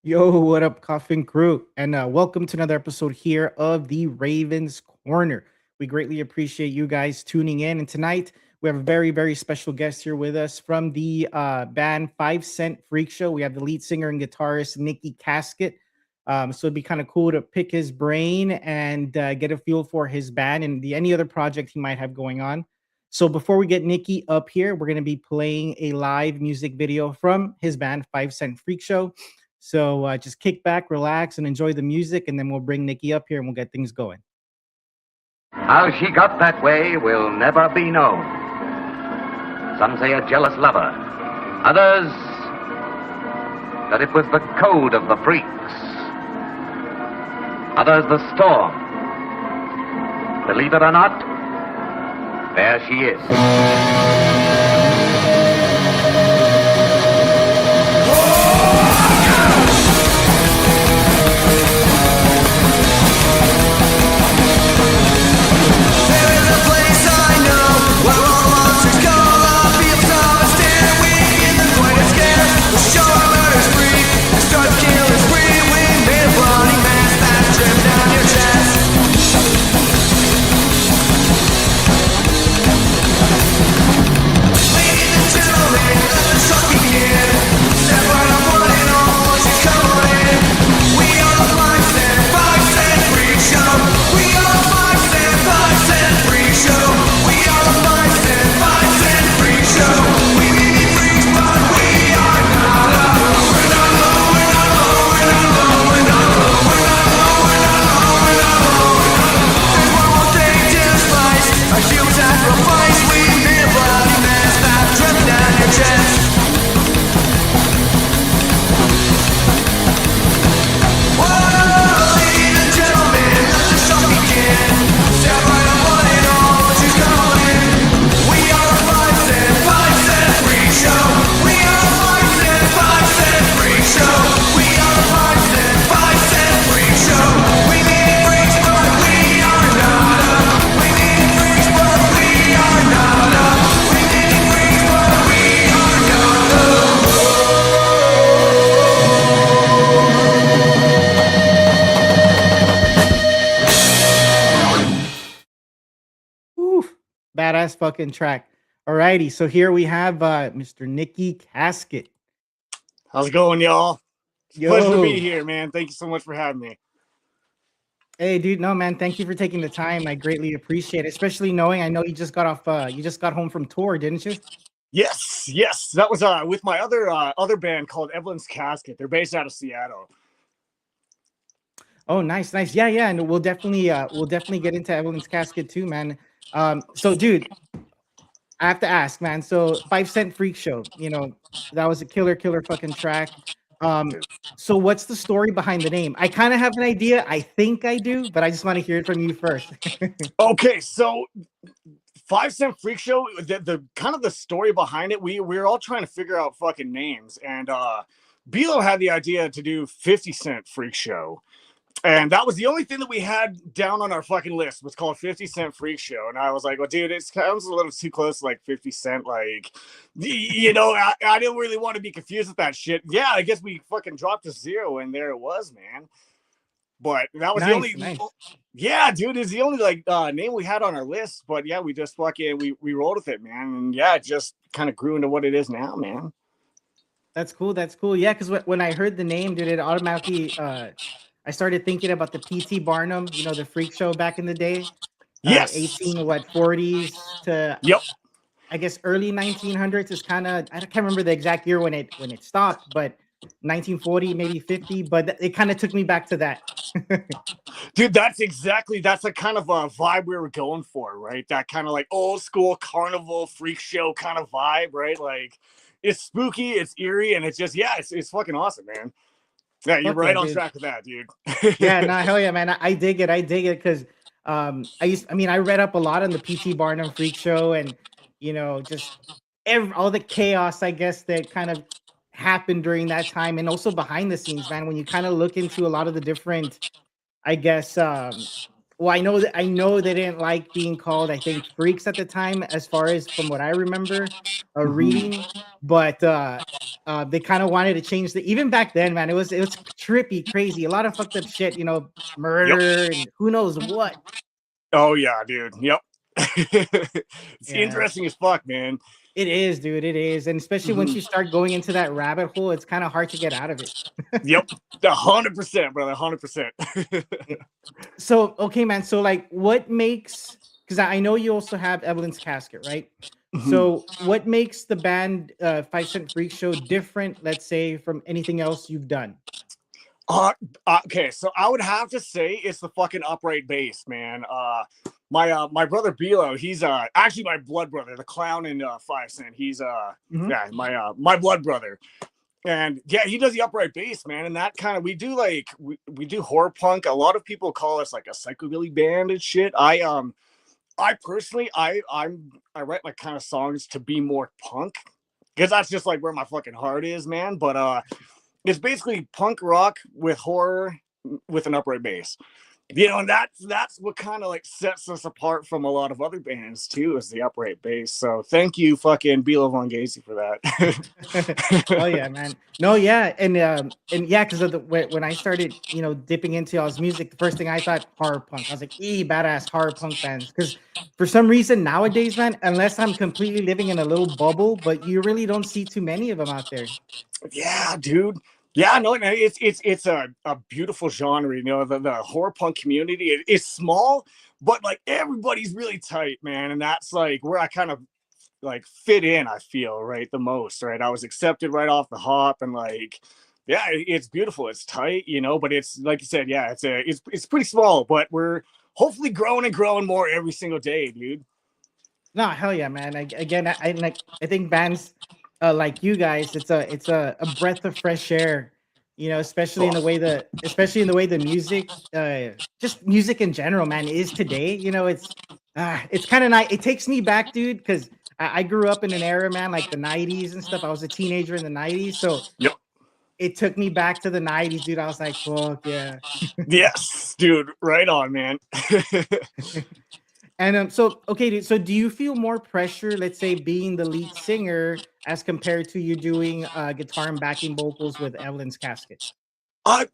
Yo, what up, Koffin Crew? And welcome to another episode here of the Ravens Corner. We greatly appreciate you guys tuning in. And tonight we have a very, very special guest here with us from the band 5 Cent Freak Show. We have the lead singer and guitarist Nikky Casket. So it'd be kind of cool to pick his brain and get a feel for his band and any other project he might have going on. So before we get Nikky up here, we're going to be playing a live music video from his band 5 Cent Freak Show. So just kick back, relax, and enjoy the music, and then we'll bring Nikky up here and we'll get things going. How she got that way will never be known. Some say a jealous lover. Others, that it was the code of the freaks. Others, the storm. Believe it or not, there she is. Badass fucking track. Alrighty, so here we have Mr. Nikky Casket. How's it going, y'all? Yo. Pleasure to be here, man. Thank you so much for having me. Hey, dude, no, man, thank you for taking the time. I greatly appreciate it, especially knowing I know you just got off, you just got home from tour, didn't you? Yes. That was with my other band called Nikky Casket. They're based out of Seattle. Oh, nice. Yeah, and we'll definitely get into Evelyn's Casket too, man. So, dude, I have to ask, man. So, 5 Cent Freak Show, that was a killer fucking track. So what's the story behind the name? I kind of have an idea. I think I do, but I just want to hear it from you first. Okay, so 5 Cent Freak Show, the kind of the story behind it, we were all trying to figure out fucking names, and Bilo had the idea to do 50 Cent Freak Show. And that was the only thing that we had down on our fucking list was called 50 Cent Freak Show. And I was like, well, dude, it comes a little too close to like 50 Cent. Like, I didn't really want to be confused with that shit. Yeah, I guess we fucking dropped a zero and there it was, man. But that was nice. Yeah, dude, it's the only like name we had on our list. But yeah, we just fucking, we rolled with it, man. And yeah, it just kind of grew into what it is now, man. That's cool. Yeah, because when I heard the name, dude, it automatically... I started thinking about the P.T. Barnum, the Freak Show back in the day. Yes. 40s to yep. I guess early 1900s is kind of, I can't remember the exact year when it stopped, but 1940, maybe 50. But it kind of took me back to that. Dude, that's a kind of a vibe we were going for, right? That kind of like old school carnival freak show kind of vibe, right? Like it's spooky, it's eerie, and it's just, it's fucking awesome, man. Yeah, you're right on track with that, dude. Yeah, no, hell yeah, man. I dig it because I read up a lot on the P.T. Barnum Freak Show and, just all the chaos, I guess, that kind of happened during that time. And also behind the scenes, man, when you kind of look into a lot of the different, I guess, well, I know they didn't like being called, I think, freaks at the time, as far as from what I remember Mhm. reading. But they kind of wanted to change the even back then, man. It was trippy, crazy, a lot of fucked up shit, Yep. murder and who knows what. Oh yeah, dude. Yep. It's Yeah, interesting as fuck, man. it is, dude. It is, and especially once Mhm. you start going into that rabbit hole, it's kind of hard to get out of it. Yep. 100%, brother. 100%. So okay, man. So like, what makes? Because I know you also have Evelyn's Casket, right? Mhm. So what makes the band 5 Cent Freak Show different, let's say, from anything else you've done? Uh, okay, so I would have to say it's the fucking upright bass, man. My brother Bilo, he's actually my blood brother, the clown in 5 Cent. He's Hmm. yeah, my blood brother. And yeah, he does the upright bass, man. And that kind of we do like we do horror punk. A lot of people call us like a psychobilly band and shit. I personally I write my kind of songs to be more punk because that's just like where my fucking heart is, man. But it's basically punk rock with horror with an upright bass. And that's what kind of like sets us apart from a lot of other bands too, is the upright bass. So thank you, fucking Bilo Von Gacy, for Oh that. yeah, man. No, yeah, and yeah, because of when I started, dipping into y'all's music, the first thing I thought horror punk. I was like, badass horror punk bands. Because for some reason nowadays, man, unless I'm completely living in a little bubble, but you really don't see too many of them out there. Yeah, dude. Yeah, no, no, it's a beautiful genre. The horror punk community. It's small, but like everybody's really tight, man. And that's like where I kind of like fit in, I feel, right, the most, right? I was accepted right off the hop, and like, yeah, it's beautiful, it's tight, but it's like you said, yeah, it's pretty small, but we're hopefully growing and growing more every single day, dude. No, hell yeah, man. Again, I think bands like you guys, it's a breath of fresh air, especially in the Oh, way the music, just music in general, man, is today. It's kind of nice. It takes me back, dude, because I grew up in an era, man, like the '90s and stuff. I was a teenager in the '90s, so yep. it took me back to the '90s, dude. I was like, fuck yeah. Yes, dude, right on, man. And so okay, dude, so do you feel more pressure, let's say, being the lead singer as compared to you doing guitar and backing vocals with Evelyn's Casket? uh,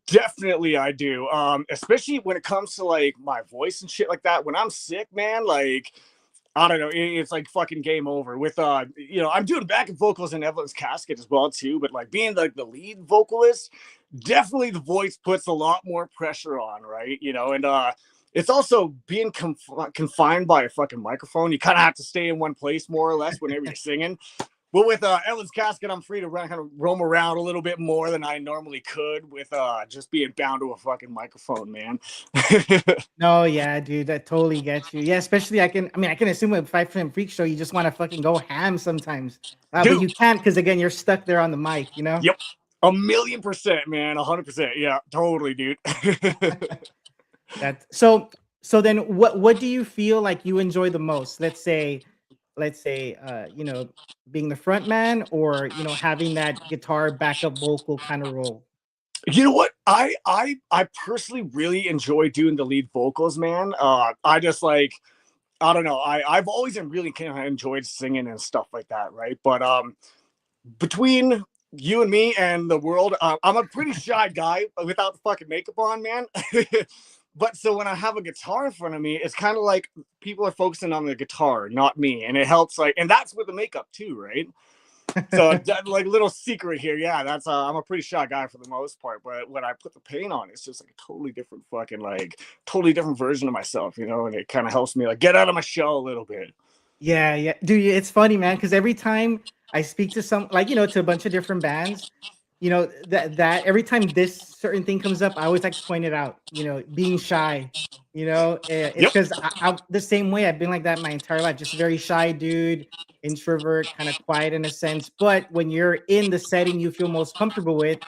Definitely I do. Especially when it comes to like my voice and shit like that. When I'm sick, man, like I don't know. It's like fucking game over with I'm doing backing vocals in Evelyn's Casket as well too, but like being like the lead vocalist, definitely the voice puts a lot more pressure on, right? And it's also being confined by a fucking microphone. You kind of have to stay in one place more or less whenever you're singing. But with Evelyn's Casket, I'm free to kind of roam around a little bit more than I normally could with just being bound to a fucking microphone, man. No, yeah, dude, that totally gets you. Yeah, especially I can assume with 5 Freak Show, you just want to fucking go ham sometimes. But Dude, you can't because again, you're stuck there on the mic. yep. 1,000,000%, man. 100%. Yeah, totally, dude. That so then what do you feel like you enjoy the most? Let's say being the front man, or having that guitar backup vocal kind of role. You know what? I personally really enjoy doing the lead vocals, man. I just like I don't know. I've always really kind of enjoyed singing and stuff like that, right? But between you and me and the world, I'm a pretty shy guy without the fucking makeup on, man. But so when I have a guitar in front of me, it's kind of like people are focusing on the guitar, not me, and it helps. Like, and that's with the makeup too, right? So like little secret here, yeah, that's I'm a pretty shy guy for the most part, but when I put the paint on, it's just like a totally different fucking like totally different version of myself, and it kind of helps me like get out of my shell a little bit. Yeah, yeah, dude, it's funny, man, because every time I speak to some, like, to a bunch of different bands, that every time this certain thing comes up, I always like to point it out. Being shy. It's Yep, because I'm the same way. I've been like that my entire life, just a very shy dude, introvert, kind of quiet in a sense. But when you're in the setting you feel most comfortable with,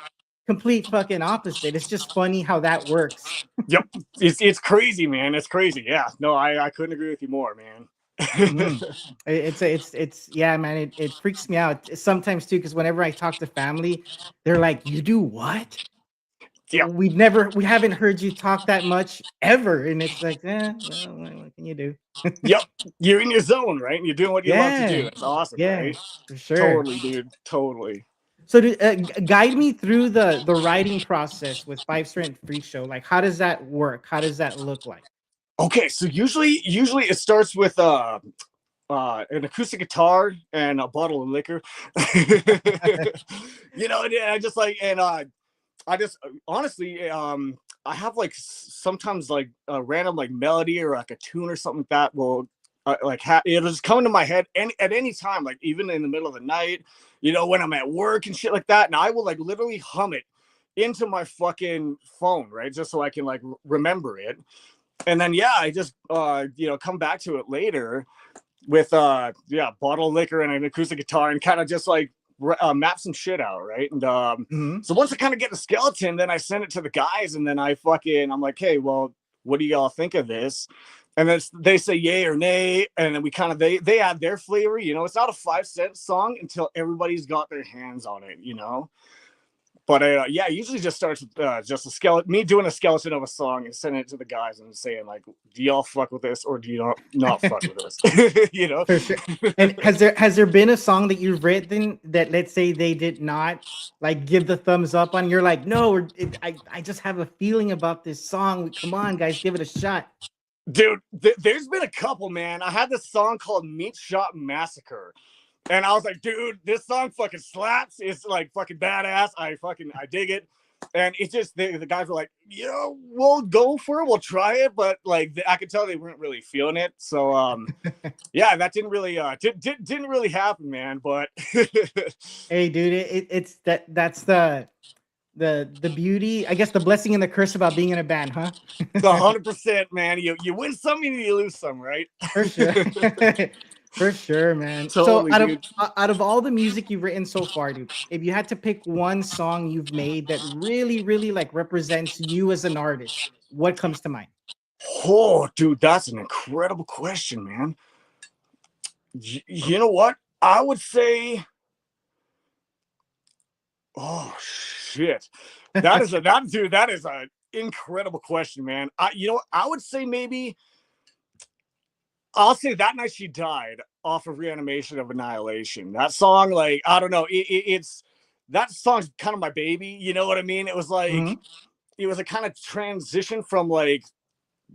complete fucking opposite. It's just funny how that works. yep. It's crazy, man. It's crazy. Yeah, no, I couldn't agree with you more, man. Hmm. It's yeah, man. It freaks me out sometimes too, because whenever I talk to family, they're like, "You do what?" Yeah. we haven't heard you talk that much ever, and it's like, well, what can you do? Yep. You're in your zone, right? And you're doing what you love to do. Yeah, It's awesome, yeah, right? for sure. Totally, dude. Totally. So, guide me through the writing process with Five Strength Freak Show. Like, how does that work? How does that look like? Okay, so usually it starts with an acoustic guitar and a bottle of liquor. And I just like, and I just honestly, I have like sometimes like a random like melody or like a tune or something like that will it'll just come into my head at any time, like even in the middle of the night, when I'm at work and shit like that, and I will like literally hum it into my fucking phone, right, just so I can like remember it, and then I just come back to it later with bottle of liquor and an acoustic guitar and kind of just like map some shit out, right? And so once I kind of get the skeleton, then I send it to the guys, and then I'm like, hey, well, what do y'all think of this? And then they say yay or nay, and then we kind of they add their flavor. It's not a 5 cent song until everybody's got their hands on it. But it usually just starts with just me doing a skeleton of a song and sending it to the guys and saying like, do y'all fuck with this or do you not fuck with this? For sure. And has there been a song that you've written that, let's say, they did not like give the thumbs up on? You're like, no, I just have a feeling about this song. Come on, guys, give it a shot. Dude, there's been a couple, man. I had this song called Meat Shop Massacre. And I was like, dude, this song fucking slaps. It's like fucking badass. I dig it. And it's just, the guys were like, we'll go for it. We'll try it. But like, I could tell they weren't really feeling it. So, that didn't really, didn't really happen, man. But hey, dude, that's the beauty, I guess, the blessing and the curse about being in a band, huh? 100%, man. You win some and you lose some, right? For sure. For sure, man. Totally, so out of all the music you've written so far, dude, if you had to pick one song you've made that really, really like represents you as an artist, what comes to mind? Oh, dude, that's an incredible question, man. You know what? I would say, oh shit, that is an incredible question, man. I would say maybe I'll say That Night She Died off of Reanimation of Annihilation. That song, like, I don't know, it's that song's kind of my baby. You know what I mean? It was like it was a kind of transition from like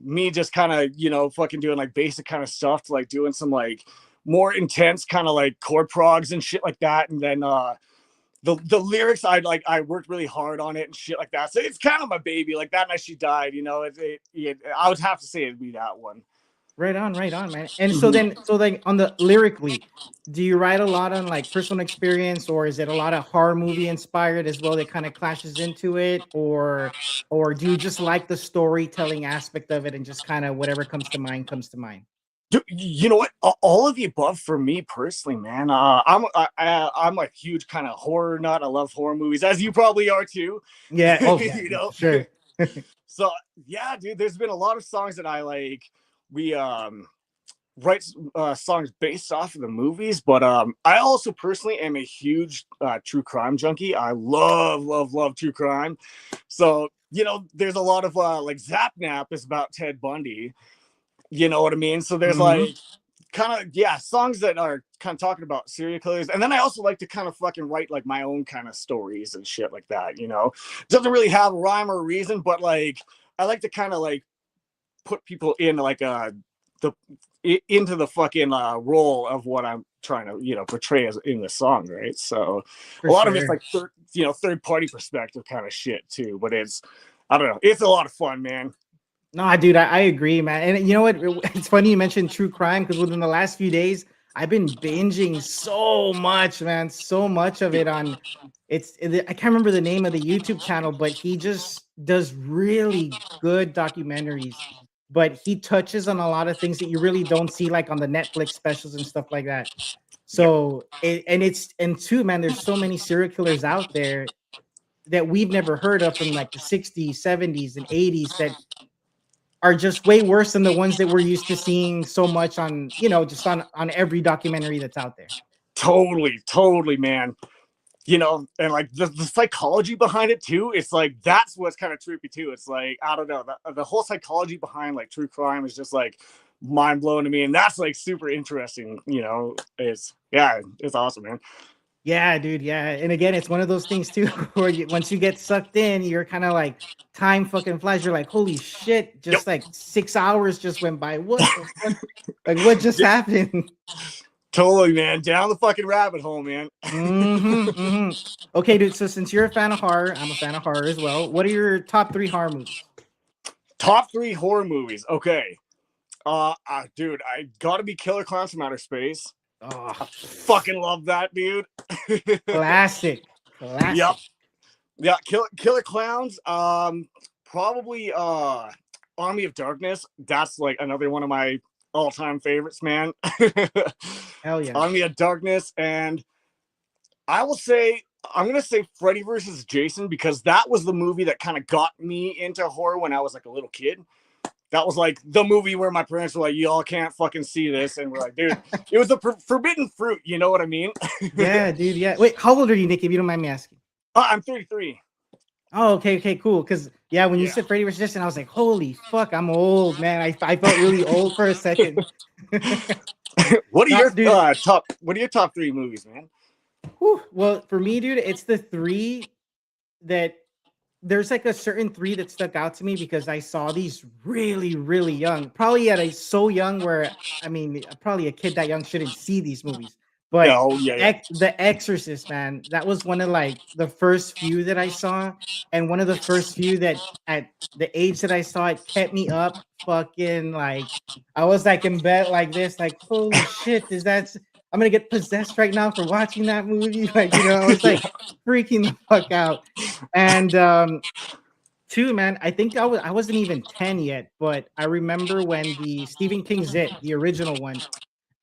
me just kind of fucking doing like basic kind of stuff to like doing some like more intense kind of like chord progs and shit like that, and then the lyrics I worked really hard on it and shit like that, so it's kind of my baby. Like That Night She Died, I would have to say it'd be that one. Right on, man. And so like on the lyrically, do you write a lot on like personal experience, or is it a lot of horror movie inspired as well that kind of clashes into it, or do you just like the storytelling aspect of it and just kind of whatever comes to mind comes to mind? You know what? All of the above for me personally, man. I'm a huge kind of horror nut. I love horror movies, as you probably are too. Yeah. Oh, yeah, sure. So yeah, dude, there's been a lot of songs that I like. We write songs based off of the movies, but I also personally am a huge true crime junkie. I love true crime. So there's a lot of like Zapnap is about Ted Bundy. You know what I mean? So there's like kind of songs that are kind of talking about serial killers, and then I also like to kind of fucking write like my own kind of stories and shit like that. Doesn't really have a rhyme or a reason, but like I like to kind of like put people in like into the fucking role of what I'm trying to portray as in the song, right? So a lot of it's like third party perspective kind of shit too, but I don't know, it's a lot of fun, man. No, dude, I agree, man. And you know what? It's funny you mentioned true crime, because within the last few days, I've been binging so much, man. So much of it on I can't remember the name of the YouTube channel, but he just does really good documentaries. But he touches on a lot of things that you really don't see like on the Netflix specials and stuff like that. So and too, man, there's so many serial killers out there that we've never heard of from like the 60s, 70s, and 80s that are just way worse than the ones that we're used to seeing so much on, just on every documentary that's out there. Totally, man. you know, and like the psychology behind it too. It's like that's what's kind of trippy too. It's like I don't know, the whole psychology behind like true crime is just like mind blowing to me, and that's like super interesting. You know, it's awesome, man. Yeah, dude. Yeah, and again, it's one of those things too, where once you get sucked in, you're kind of like time fucking flies. You're like, holy shit! Yep. Just like 6 hours just went by. What the fuck? Like, what just happened? Totally, man. Down the fucking rabbit hole, man. Okay, dude. So since you're a fan of horror, I'm a fan of horror as well. What are your top 3 horror movies? Top 3 horror movies. Okay. Dude, I gotta be Killer Clowns from Outer Space. Oh, I fucking love that, dude. classic. Yep. Yeah, Killer Clowns. Probably Army of Darkness. That's like another one of my all-time favorites, man. Hell yeah. Army of Darkness, and I'm gonna say Freddy versus Jason, because that was the movie that kind of got me into horror when I was like a little kid. That was like the movie where my parents were like, y'all can't fucking see this. And we're like, dude, it was the forbidden fruit. You know what I mean? Yeah, dude. Yeah. Wait, how old are you, Nick, if you don't mind me asking? I'm 33. Oh, okay, cool. Because, yeah, when you said Freddy vs. Jason, I was like, holy fuck, I'm old, man. I felt really old for a second. What are your top 3 movies, man? Whew. Well, for me, dude, it's the 3 that there's like a certain 3 that stuck out to me because I saw these really, really young. Probably so young where, I mean, probably a kid that young shouldn't see these movies. But The Exorcist, man, that was one of like the first few that I saw, and one of the first few that at the age that I saw it kept me up. Fucking like, I was like in bed like this, like holy shit, I'm gonna get possessed right now for watching that movie. Like, you know, I was like freaking the fuck out. And 2, man, I think I wasn't even 10 yet, but I remember when the Stephen King's It, the original one,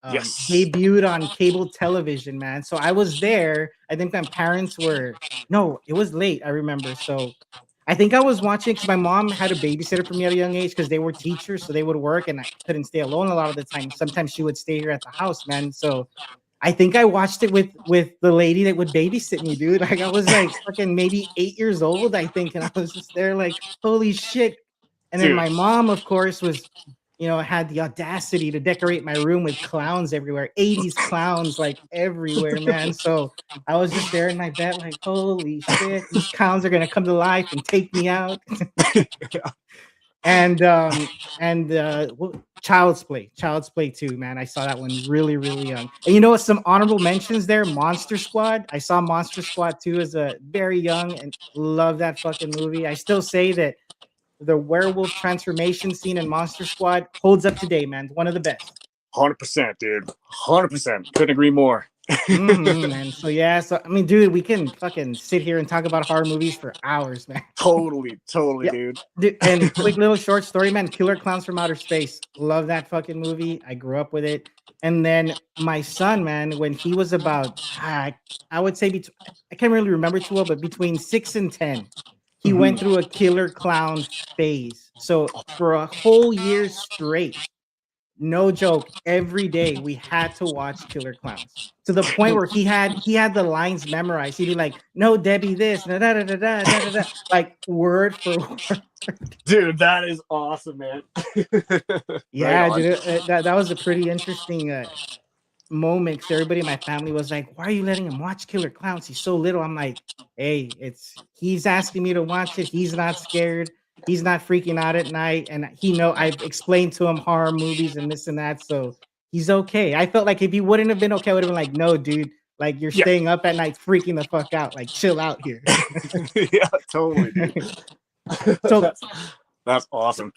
debuted on cable television, man. So I was there. I think my parents no, it was late, I remember. So I think I was watching because my mom had a babysitter for me at a young age because they were teachers, so they would work and I couldn't stay alone a lot of the time. Sometimes she would stay here at the house, man. So I think I watched it with the lady that would babysit me, dude. Like I was like fucking maybe 8 years old, I think, and I was just there like, holy shit. And then my mom, of course, was, you know, had the audacity to decorate my room with clowns everywhere, 80s clowns like everywhere, man. So I was just there in my bed, like, holy shit, these clowns are gonna come to life and take me out. and Child's Play 2, man. I saw that one really, really young. And you know what? Some honorable mentions there. Monster Squad. I saw Monster Squad 2 as a very young and love that fucking movie. I still say that the werewolf transformation scene in Monster Squad holds up today, man. One of the best. 100%, dude. 100%. Couldn't agree more. Man. So yeah, I mean, dude, we can fucking sit here and talk about horror movies for hours, man. Totally, dude. And quick little short story, man. Killer Clowns from Outer Space. Love that fucking movie. I grew up with it. And then my son, man, when he was about, I would say, I can't really remember too well, but between 6 and 10, he went through a Killer Clown phase. So for a whole year straight, no joke, every day we had to watch Killer Clowns to the point where he had the lines memorized. He'd be like, "No, Debbie, this, da da da da da da da," like word for word. Dude, that is awesome, man. Yeah, dude, that was a pretty interesting moment. Cause everybody in my family was like, "Why are you letting him watch Killer Clowns? He's so little." I'm like, "Hey, he's asking me to watch it. He's not scared. He's not freaking out at night, and I've explained to him horror movies and this and that, so he's okay." I felt like if he wouldn't have been okay, I would have been like, "No, dude, like you're staying up at night, freaking the fuck out. Like, chill out here." Yeah, totally, dude. So that's awesome.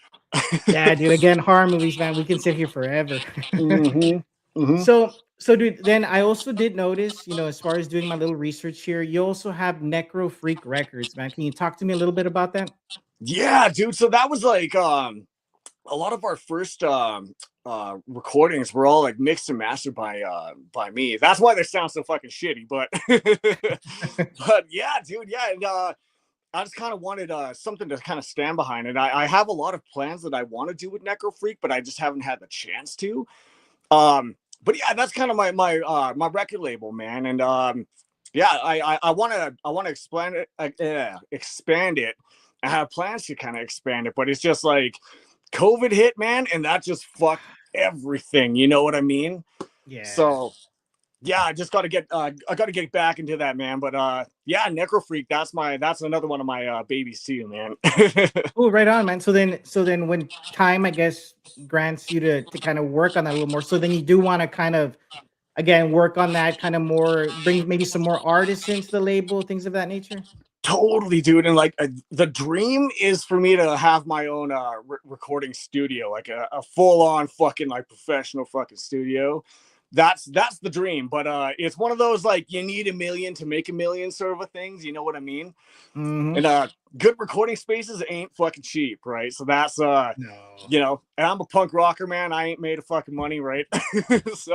Yeah, dude. Again, horror movies, man. We can sit here forever. So, dude, then I also did notice, you know, as far as doing my little research here, you also have Necro Freak Records, man. Can you talk to me a little bit about that? Yeah, dude. So that was like a lot of our first recordings were all like mixed and mastered by me. That's why they sound so fucking shitty. But but yeah, dude, yeah. And I just kind of wanted something to kind of stand behind. And I have a lot of plans that I want to do with Necro Freak, but I just haven't had the chance to. But yeah, that's kind of my record label, man. And yeah, I want to expand it. I have plans to kind of expand it, but it's just like COVID hit, man, and that just fucked everything. You know what I mean? Yeah. So yeah, I got to get back into that, man. But yeah, Necro Freak, that's another one of my babies too, man. Oh, right on, man. So then when time, I guess, grants you to kind of work on that a little more, so then you do want to kind of again work on that kind of more, bring maybe some more artists into the label, things of that nature. Totally, dude. And like the dream is for me to have my own recording studio, like a full on fucking like professional fucking studio. That's the dream. But it's one of those like you need a million to make a million sort of a things. You know what I mean? Mm-hmm. And good recording spaces ain't fucking cheap, right? So that's No. and I'm a punk rocker, man. I ain't made a fucking money, right? So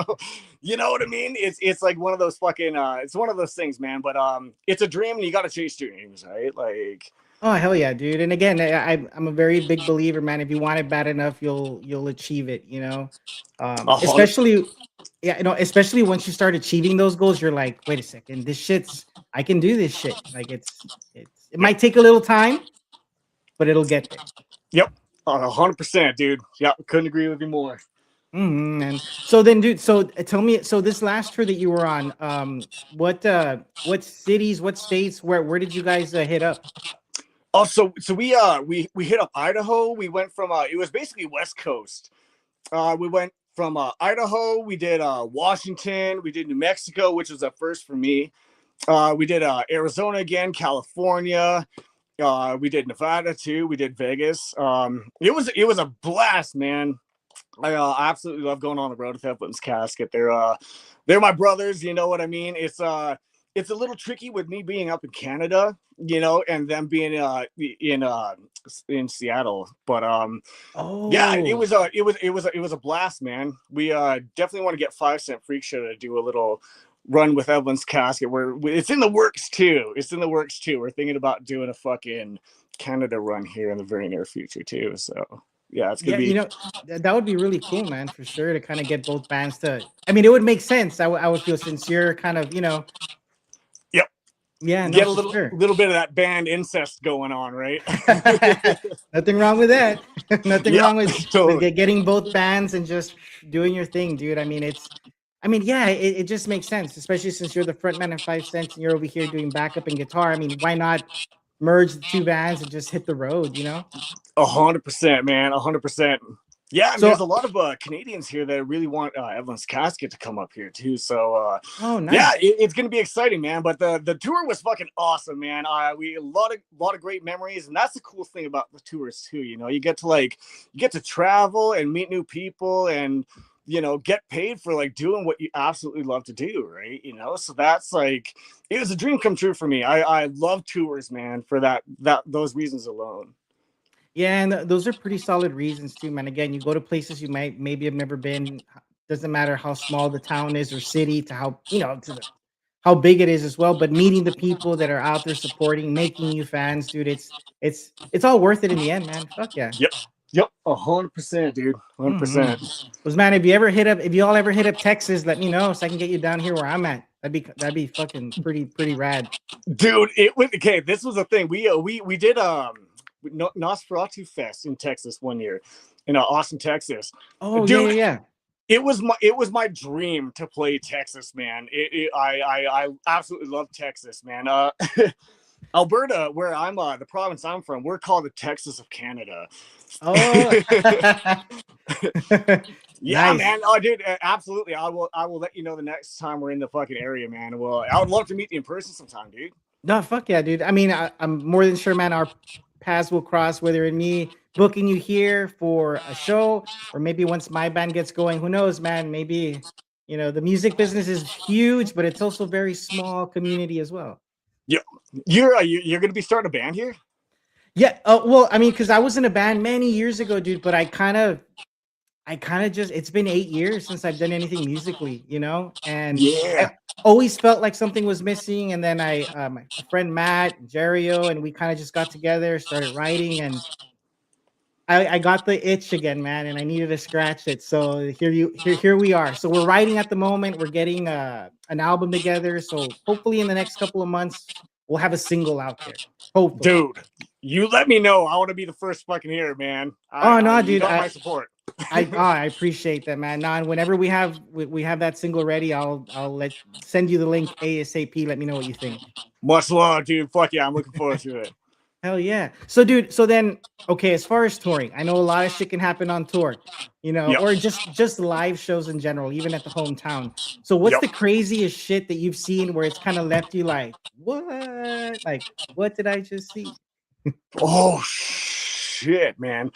you know what I mean? It's like one of those fucking it's one of those things, man. But it's a dream and you gotta chase dreams, right? Like Oh hell yeah, dude! And again, I'm a very big believer, man. If you want it bad enough, you'll achieve it. You know, 100. especially yeah, especially once you start achieving those goals, you're like, wait a second, this shit's I can do this shit. Like it Yep. might take a little time, but it'll get there. Yep. 100%, dude. Yep. Couldn't agree with you more. And so then, dude, so tell me, so this last tour that you were on, what cities, what states, where did you guys hit up? Oh, so we hit up Idaho. We went from it was basically West Coast. We went from Idaho. We did Washington. We did New Mexico, which was a first for me. We did Arizona again, California. We did Nevada too. We did Vegas. It was a blast, man. I absolutely love going on the road with Nikky Casket. They're my brothers. You know what I mean? It's a little tricky with me being up in Canada, and them being in Seattle. But yeah, it Oh, was a it was it was a, it was a blast, man. We definitely want to get 5 Cent Freak Show to do a little run with Nikky Casket. It's in the works too. It's in the works too. We're thinking about doing a fucking Canada run here in the very near future too. So yeah, it's gonna yeah, be. that would be really cool, man, for sure, to kind of get both bands to. I mean, it would make sense. I would feel since you're kind of, Yep. yeah, no, Get a for little sure. little bit of that band incest going on, right? Nothing wrong with that. Nothing Yep. wrong with Totally. getting both bands and just doing your thing, dude. I mean, yeah, it just makes sense, especially since you're the frontman in 5 Cents and you're over here doing backup and guitar. I mean, why not merge the two bands and just hit the road, 100%, man. 100%. Yeah, and there's So, a lot of Canadians here that really want Evelyn's Casket to come up here too. So oh, yeah, nice. it's gonna be exciting, man. But the tour was fucking awesome, man. We a lot of great memories, and that's the cool thing about the tours too. You get to travel and meet new people, and get paid for like doing what you absolutely love to do, right? So that's like it was a dream come true for me. I love tours, man, for those reasons alone. Yeah, and those are pretty solid reasons too, man. Again, you go to places you might maybe have never been. Doesn't matter how small the town is or city, to how to the how big it is as well. But meeting the people that are out there supporting, making you fans, dude, it's all worth it in the end, man. Fuck yeah. Yep. Yep. 100%, dude. Mm-hmm. 100%. Was man, if you all ever hit up Texas, let me know so I can get you down here where I'm at. That'd be fucking pretty rad. Dude, it was okay. This was a thing. We did Nosferatu Fest in Texas one year, in Austin, Texas. Oh yeah, yeah, Dude, yeah. it was my dream to play Texas, man. I absolutely love Texas, man. Alberta, where I'm the province I'm from, we're called the Texas of Canada. Oh, Yeah, nice. man. Oh, dude, absolutely. I will let you know the next time we're in the fucking area, man. Well, I would love to meet you in person sometime, dude. No, fuck yeah, dude. I mean, I'm more than sure, man. Our paths will cross, whether in me booking you here for a show or maybe once my band gets going. Who knows, man? Maybe the music business is huge, but it's also very small community as well. Yeah, you're gonna be starting a band here. Yeah. Well, I mean, because I was in a band many years ago, dude. But I kind of just it's been 8 years since I've done anything musically, and I Yeah. always felt like something was missing. And then my friend Matt, Jerio, and we kind of just got together, started writing, and I got the itch again, man, and I needed to scratch it. So here we are. So we're writing at the moment. We're getting an album together. So hopefully in the next couple of months we'll have a single out there. Hopefully. Dude, you let me know. I want to be the first fucking here, man. Oh no, You dude. got my support. I appreciate that, man. Nah, and whenever we have that single ready, I'll send you the link ASAP. Let me know what you think. Much love, dude. Fuck yeah, I'm looking forward to it. Hell yeah. So, dude, so then, okay, as far as touring, I know a lot of shit can happen on tour, Yep. or just live shows in general, even at the hometown. So, what's Yep. the craziest shit that you've seen where it's kind of left you like, what? Like, what did I just see? Oh shit, man.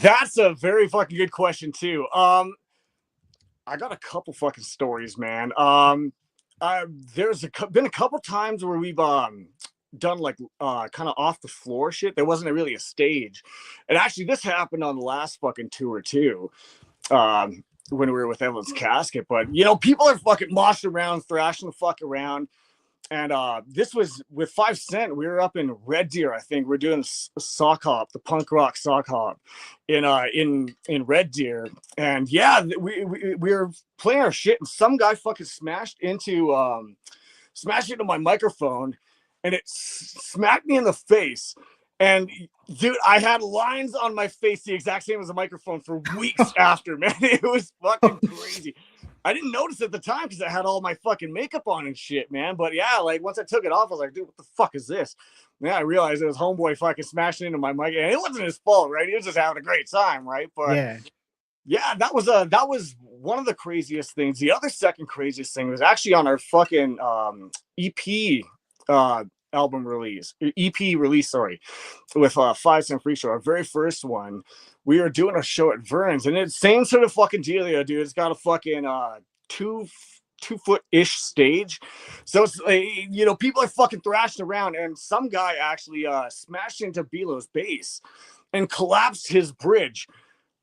That's a very fucking good question too. I got a couple fucking stories, man. There's been a couple times where we've done like kind of off the floor shit. There wasn't really a stage, and actually this happened on the last fucking tour too. When we were with Nikky Casket, but you know, people are fucking moshing around, thrashing the fuck around. And this was with 5 Cent. We were up in Red Deer, I think. We're doing sock hop, the punk rock sock hop in Red Deer. And yeah, we were playing our shit, and some guy fucking smashed into my microphone, and it smacked me in the face. And dude, I had lines on my face the exact same as a microphone for weeks after, man. It was fucking crazy. I didn't notice at the time because I had all my fucking makeup on and shit, man. But yeah, like once I took it off, I was like, dude, what the fuck is this? And yeah, I realized it was homeboy fucking smashing into my mic, and it wasn't his fault, right? He was just having a great time, right? But yeah, that was one of the craziest things. The other second craziest thing was actually on our fucking EP album release, EP release, sorry, with 5 Cent Freakshow, our very first one. We were doing a show at Vern's, and it's same sort of fucking dealio, dude. It's got a fucking 2-foot-ish stage, so it's you know, people are fucking thrashing around, and some guy actually smashed into Belo's bass and collapsed his bridge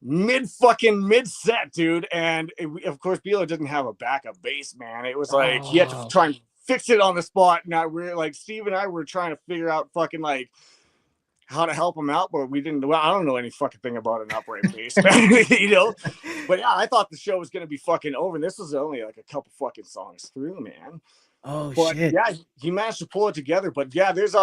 mid set, dude. And of course, Bilo didn't have a backup bass, man. It was like he had to try and fix it on the spot. Now we're like, Steve and I were trying to figure out fucking like how to help him out, but we didn't. Well, I don't know any fucking thing about an upright bass, you know. But yeah, I thought the show was gonna be fucking over, and this was only like a couple fucking songs through, man. Oh but shit. Yeah, he managed to pull it together. But yeah, there's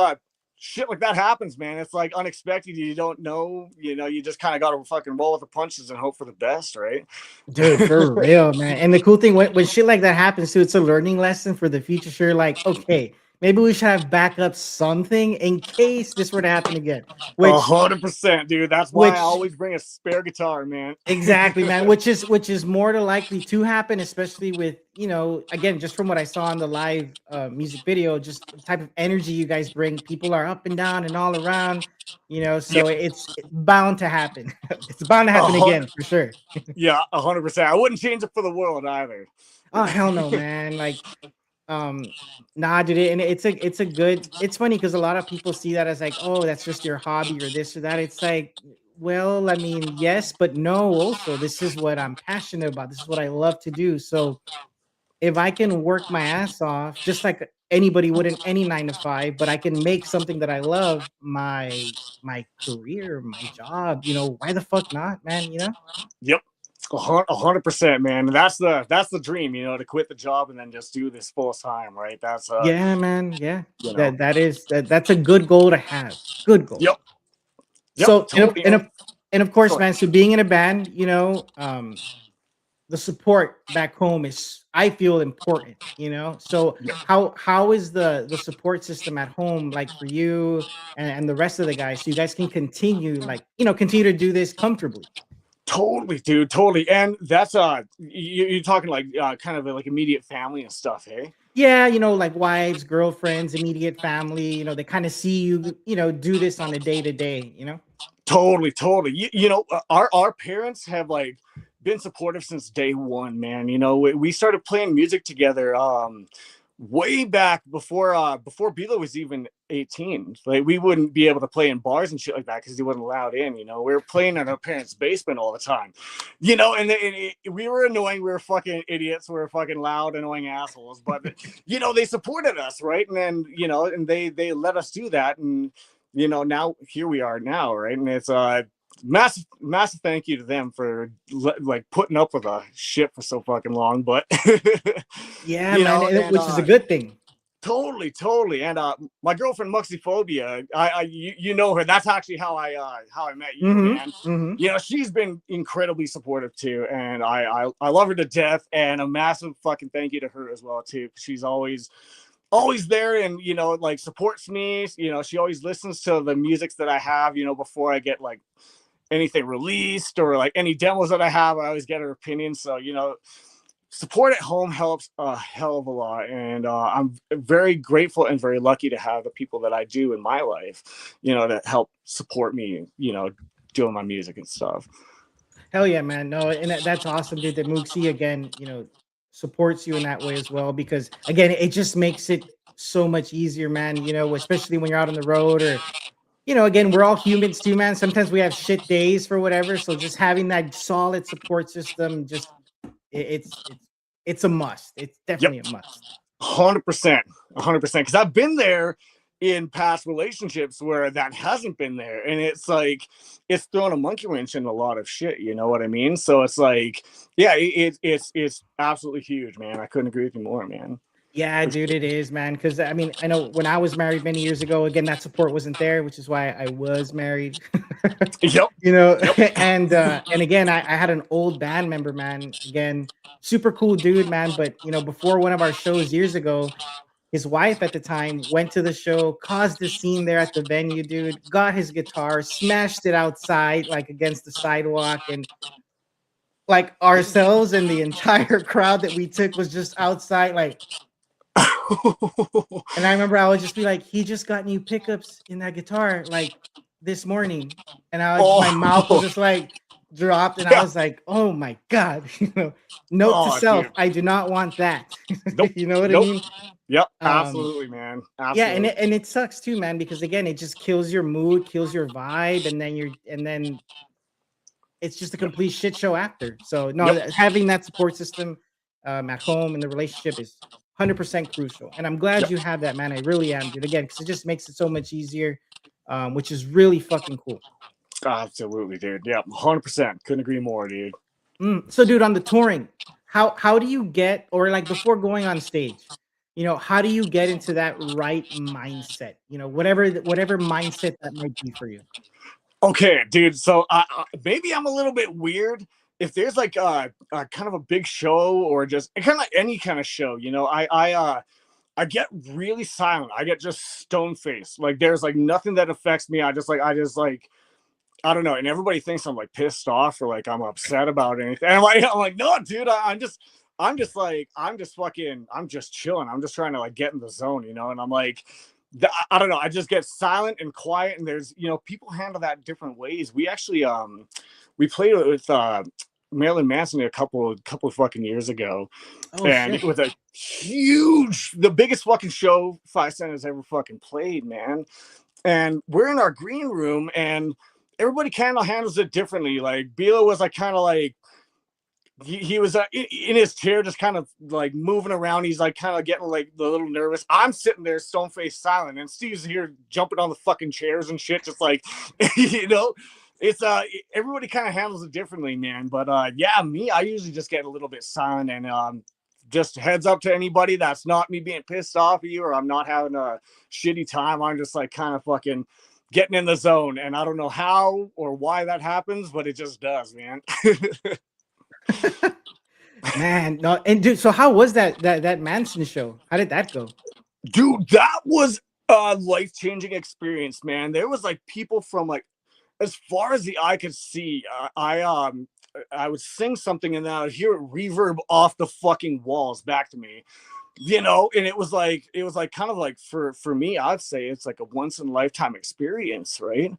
shit like that happens, man. It's like unexpected. You don't know, you know. You just kind of got to fucking roll with the punches and hope for the best, right? Dude, for real, man. And the cool thing when shit like that happens too, it's a learning lesson for the future. Sure, like, okay, maybe we should have backup something in case this were to happen again. 100%, dude. That's why I always bring a spare guitar, man. Exactly, man. Which is more than likely to happen, especially with, you know, again, just from what I saw in the live music video, just the type of energy you guys bring. People are up and down and all around, you know. So it's bound to happen. It's bound to happen again for sure. Yeah, 100%. I wouldn't change it for the world either. Oh hell no, man. Like nah, dude, and it's a good, it's funny because a lot of people see that as like, oh, that's just your hobby or this or that. It's like, well, I mean, yes, but no, also this is what I'm passionate about. This is what I love to do. So if I can work my ass off just like anybody would in any 9 to 5, but I can make something that I love my career, my job, you know, why the fuck not, man? You know? Yep. 100%, man. That's the dream, you know, to quit the job and then just do this full time, right? That's yeah, man. Yeah, you know. that's a good goal to have. Good goal. Yep. So totally, and of course, man. So being in a band, you know, the support back home is, I feel, important. You know, so how is the support system at home like for you and the rest of the guys, so you guys can continue, like, you know, continue to do this comfortably? Totally, dude. Totally. And that's you're talking like kind of like immediate family and stuff, hey? Yeah, you know, like wives, girlfriends, immediate family, you know, they kind of see you, you know, do this on a day-to-day, you know? Totally. You know, our parents have like been supportive since day one, man. You know, we started playing music together way back before Bilo was even 18. Like we wouldn't be able to play in bars and shit like that because he wasn't allowed in. You know, we were playing in our parents' basement all the time. You know, and we were annoying. We were fucking idiots. We were fucking loud, annoying assholes. But you know, they supported us, right? And then, you know, and they let us do that. And now here we are now, right? And it's massive thank you to them for like putting up with a shit for so fucking long. But Yeah, man, which is a good thing. Totally. And my girlfriend Muxyphobia, you know her. That's actually how I met you, man. She's been incredibly supportive too, and I love her to death. And a massive fucking thank you to her as well too. She's always there, and like supports me. She always listens to the music that I have, before I get like anything released or like any demos that I have. I always get her opinion. So support at home helps a hell of a lot, and I'm very grateful and very lucky to have the people that I do in my life, that help support me, doing my music and stuff. Hell yeah, man. No, and that's awesome, dude. That Mooksy again, supports you in that way as well, because again, it just makes it so much easier, man. Especially when you're out on the road, or again, we're all humans too, man. Sometimes we have shit days for whatever. So just having that solid support system, just it's a must. It's definitely a must. 100%. Because I've been there in past relationships where that hasn't been there, and it's like it's thrown a monkey wrench in a lot of shit. You know what I mean? So it's like, yeah, it's absolutely huge, man. I couldn't agree with you more, man. Yeah, dude, it is, man. Because I mean, I know when I was married many years ago, again, that support wasn't there, which is why I was married. Yep. And again, I had an old band member, man. Again, super cool dude, man. But before one of our shows years ago, his wife at the time went to the show, caused a scene there at the venue, dude. Got his guitar, smashed it outside, like against the sidewalk, and like ourselves and the entire crowd that we took was just outside, like. And I remember I would just be like, he just got new pickups in that guitar like this morning, and my mouth was just like dropped, and I was like, oh my god. Note to self, dude. I do not want that. Nope. You know what I mean? Yep, absolutely, man. Absolutely. Yeah, and it sucks too, man, because again, it just kills your mood, kills your vibe, and then it's just a complete shit show after. So no, having that support system at home in the relationship is 100% crucial, and I'm glad you have that, man. I really am, dude. Again, because it just makes it so much easier, which is really fucking cool. Absolutely, dude. Yeah, 100%. Couldn't agree more, dude. So, dude, on the touring, how do you get, or like before going on stage, how do you get into that right mindset? Whatever mindset that might be for you. Okay, dude. So maybe I'm a little bit weird. If there's like a kind of a big show, or just kind of like any kind of show, I get really silent. I get just stone faced. Like there's like nothing that affects me. I just like I don't know. And everybody thinks I'm like pissed off or like I'm upset about anything. And I'm like, no, dude. I'm just chilling. I'm just trying to like get in the zone, And I'm like, I don't know. I just get silent and quiet. And there's, people handle that different ways. We actually we played with Marilyn Manson a couple of fucking years ago, and shit. It was the biggest fucking show 5 Cent has ever fucking played, man. And we're in our green room, and everybody kind of handles it differently. Like Bilo was like kind of like he was in his chair, just kind of like moving around. He's like kind of getting like a little nervous. I'm sitting there stone faced silent, and Steve's here jumping on the fucking chairs and shit, just like it's everybody kind of handles it differently, man. But yeah, me, I usually just get a little bit silent, and just heads up to anybody that's not me being pissed off at you, or I'm not having a shitty time. I'm just like kind of fucking getting in the zone, and I don't know how or why that happens, but it just does, man. Man, no, and dude, so how was that Manson show? How did that go? Dude, that was a life-changing experience, man. There was like people from like as far as the eye could see. I would sing something, and then I would hear it reverb off the fucking walls back to me, and it was like kind of like for me, I'd say it's like a once in a lifetime experience, right?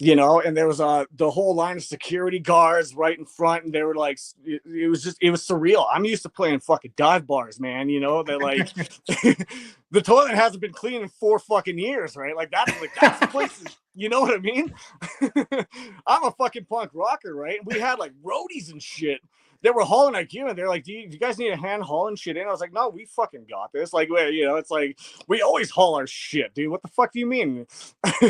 And there was the whole line of security guards right in front, and they were like, it was surreal. I'm used to playing fucking dive bars, man. They're like, the toilet hasn't been clean in 4 fucking years, right? Like that's the places, you know what I mean? I'm a fucking punk rocker, right? We had like roadies and shit. they were hauling our gear, and they're like, do you guys need a hand hauling shit in? I was like, no, we fucking got this. Like, you know, it's like, we always haul our shit, dude. What the fuck do you mean?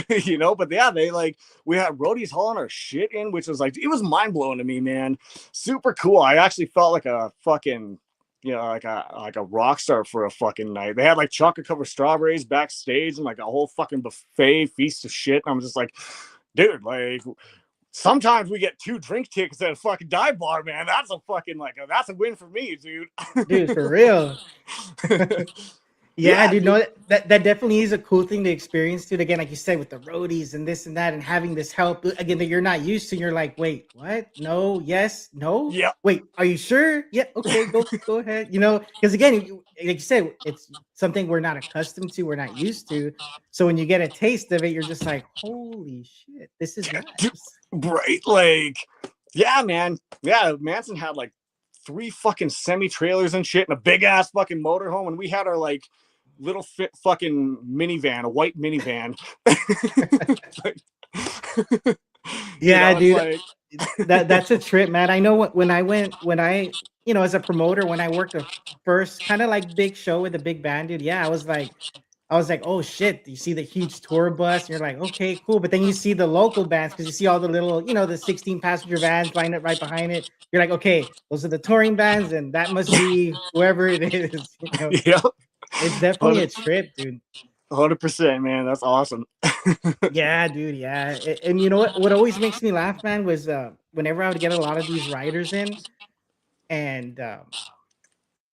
You know, but yeah, we had roadies hauling our shit in, which was like, it was mind blowing to me, man. Super cool. I actually felt like a fucking, you know, like a rock star for a fucking night. They had like chocolate covered strawberries backstage and like a whole fucking buffet feast of shit. And I'm just like, dude, like, sometimes we get 2 drink tickets at a fucking dive bar, man. That's a fucking that's a win for me, dude. Dude, for real. Yeah, dude, dude. no, that definitely is a cool thing to experience, dude. Again, like you said, with the roadies and this and that, and having this help again that you're not used to. You're like, wait, what? No, yes, no. Yeah. Wait, are you sure? Yeah, okay, go ahead. You know, because again, like you said, it's something we're not accustomed to, we're not used to. So when you get a taste of it, you're just like, holy shit, this is nice. Right? Like, yeah, man. Yeah, Manson had like 3 fucking semi trailers and shit, and a big ass fucking motorhome, and we had our like little fit fucking minivan, a white minivan. Yeah, you know, dude, that's a trip, man. I know when I you know, as a promoter, when I worked the first kind of like big show with a big band, dude. Yeah, I was like, oh shit, you see the huge tour bus, and you're like, okay, cool. But then you see the local bands because you see all the little, you know, the 16 passenger vans lined up right behind it. You're like, okay, those are the touring bands, and that must be whoever it is. You know, yeah, it's definitely a trip, dude. 100%, man. That's awesome. Yeah, dude. Yeah, and you know what? What always makes me laugh, man, was whenever I would get a lot of these riders in, and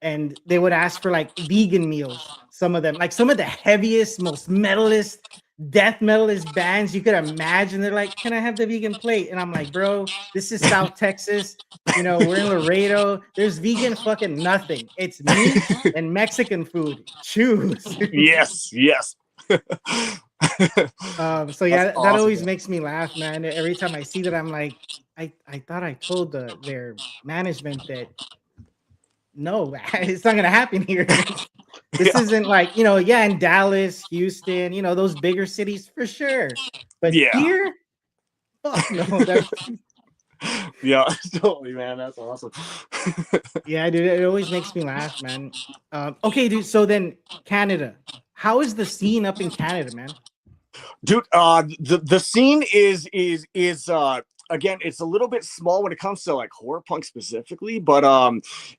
and they would ask for like vegan meals. Some of them, like some of the heaviest, most metalist, death metalist bands you could imagine. They're like, "Can I have the vegan plate?" And I'm like, "Bro, this is South Texas. You know, we're in Laredo. There's vegan fucking nothing. It's meat and Mexican food. Choose." Yes. So yeah, That's that awesome, always man. makes me laugh, man. Every time I see that, I'm like, I thought I told their management that no, it's not gonna happen here. This Yeah. isn't like, you know, yeah, in Dallas, Houston, you know, those bigger cities for sure. But Yeah. here, fuck no. That's Yeah, totally, man. That's awesome. yeah, dude. It always makes me laugh, man. Okay, dude. So then Canada. How is the scene up in Canada, man? Dude, the scene is again, it's a little bit small when it comes to like horror punk specifically, but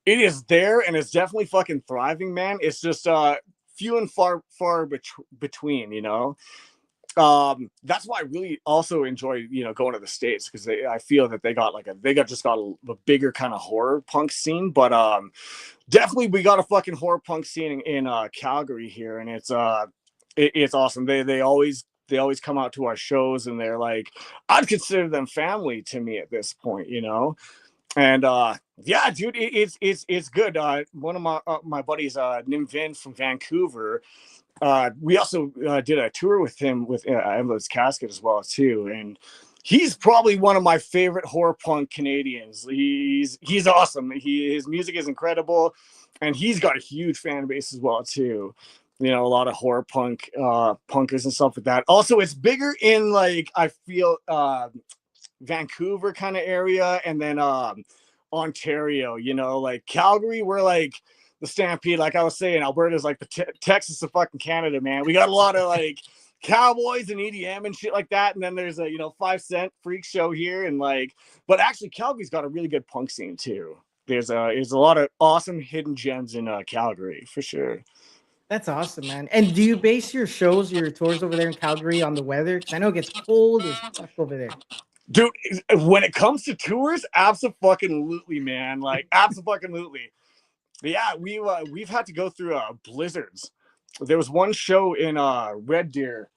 it is there and it's definitely fucking thriving, man. It's just few and far between, you know. That's why I really also enjoy, you know, going to the States, because I feel that they got a bigger kind of horror punk scene. But definitely we got a fucking horror punk scene in Calgary here, and it's awesome. They always come out to our shows, and they're like, I'd consider them family to me at this point, you know. And yeah, dude, it's good. One of my buddies, Nim Vin from Vancouver, we also did a tour with him with Nikky Casket as well too, and he's probably one of my favorite horror punk Canadians. He's awesome. His music is incredible, and he's got a huge fan base as well too. You know, a lot of horror punk punkers and stuff like that. Also, it's bigger in like, I feel, Vancouver kind of area, and then Ontario. You know, like Calgary, we're like the Stampede. Like I was saying, Alberta's like the Texas of fucking Canada, man. We got a lot of like cowboys and EDM and shit like that. And then there's a 5 Cent Freakshow here, and like, but actually Calgary's got a really good punk scene too. There's a lot of awesome hidden gems in Calgary for sure. That's awesome, man. And do you base your shows, your tours over there in Calgary on the weather? Because I know it gets cold as fuck over there. Dude, when it comes to tours, absolutely, man. Like, absolutely. Yeah, we've had to go through blizzards. There was one show in Red Deer.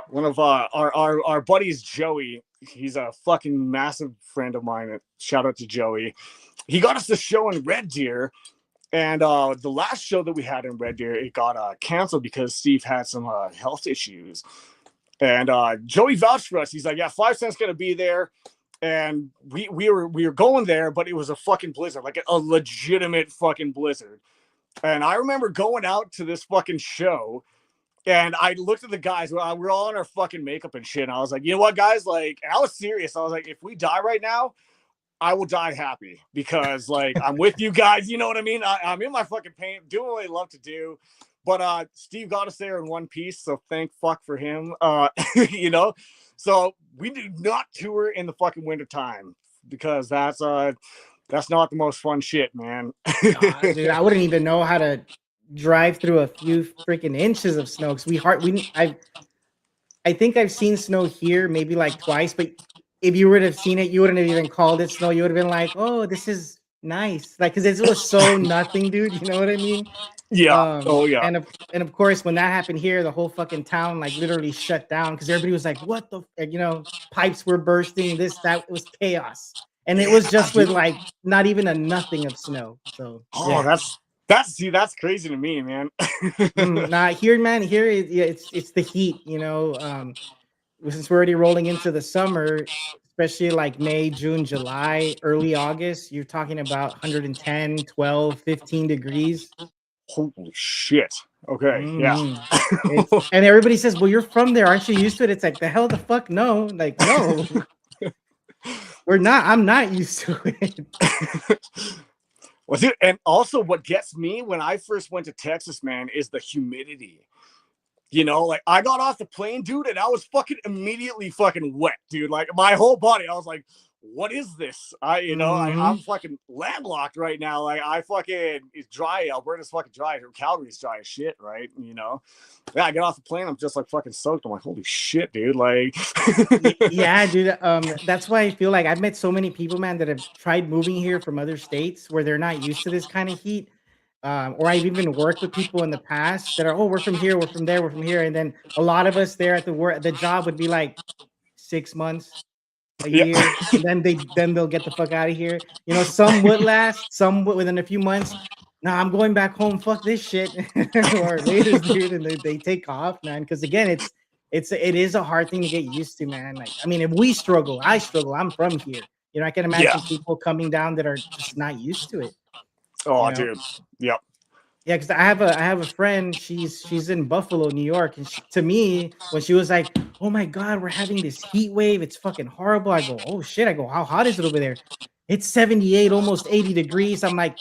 One of our buddies, Joey. He's a fucking massive friend of mine. Shout out to Joey. He got us the show in Red Deer, and the last show that we had in Red Deer, it got canceled because Steve had some health issues. And Joey vouched for us. He's like, yeah, 5 Cent's gonna be there. And we were going there, but it was a fucking blizzard, like a legitimate fucking blizzard. And I remember going out to this fucking show, and I looked at the guys. We're all in our fucking makeup and shit. And I was like, you know what, guys? Like, and I was serious. I was like, if we die right now, I will die happy because like I'm with you guys. You know what I mean? I'm in my fucking paint, doing what I love to do. But Steve got us there in one piece, so thank fuck for him. You know, so we do not tour in the fucking winter time because that's not the most fun shit, man. Dude, I wouldn't even know how to drive through a few freaking inches of snow because I think I've seen snow here maybe like twice, but if you would have seen it, you wouldn't have even called it snow. You would have been like, "Oh, this is nice," like because it was so nothing, dude. You know what I mean? Yeah. Oh yeah. And of course, when that happened here, the whole fucking town like literally shut down because everybody was like, "What the?" Pipes were bursting. This that it was chaos, and it Yeah, was just with dude. like not even a nothing of snow. So Oh, yeah. that's crazy to me, man. Nah, here, man, yeah, it's the heat, since we're already rolling into the summer, especially like May, June, July, early August, you're talking about 110, 12, 15 degrees. Holy shit. Okay. Yeah. hmm and everybody says, "Well, you're from there, aren't you used to it?" It's like the hell the fuck no. Like, no, we're not. I'm not used to it. Well, dude, and also what gets me when I first went to Texas, man, is the humidity. You know, like I got off the plane, dude, and I was fucking immediately fucking wet, dude. Like my whole body, I was like, what is this? I'm hmm fucking landlocked right now. Like I fucking, it's dry. Alberta's fucking dry. Calgary's dry as shit, right? Yeah, I get off the plane, I'm just like fucking soaked. I'm like, holy shit, dude. Like, Yeah, dude. That's why I feel like I've met so many people, man, that have tried moving here from other states where they're not used to this kind of heat. Or I've even worked with people in the past that are, oh, we're from here, we're from there, we're from here, and then a lot of us there at the job would be like 6 months, a yeah. year, and then they'll get the fuck out of here. Some would last, some within a few months. No, I'm going back home. Fuck this shit, or laters, dude, and they take off, man. Because again, it is a hard thing to get used to, man. Like, I mean, if we struggle, I struggle. I'm from here. I can Yeah. imagine people coming down that are just not used to it. Oh, You know, dude. Yep. yeah, because I have a friend. She's in Buffalo, New York, and to me, when she was like, "Oh my God, we're having this heat wave. It's fucking horrible." I go, "Oh shit!" I go, "How hot is it over there?" It's 78, almost 80 degrees. I'm like,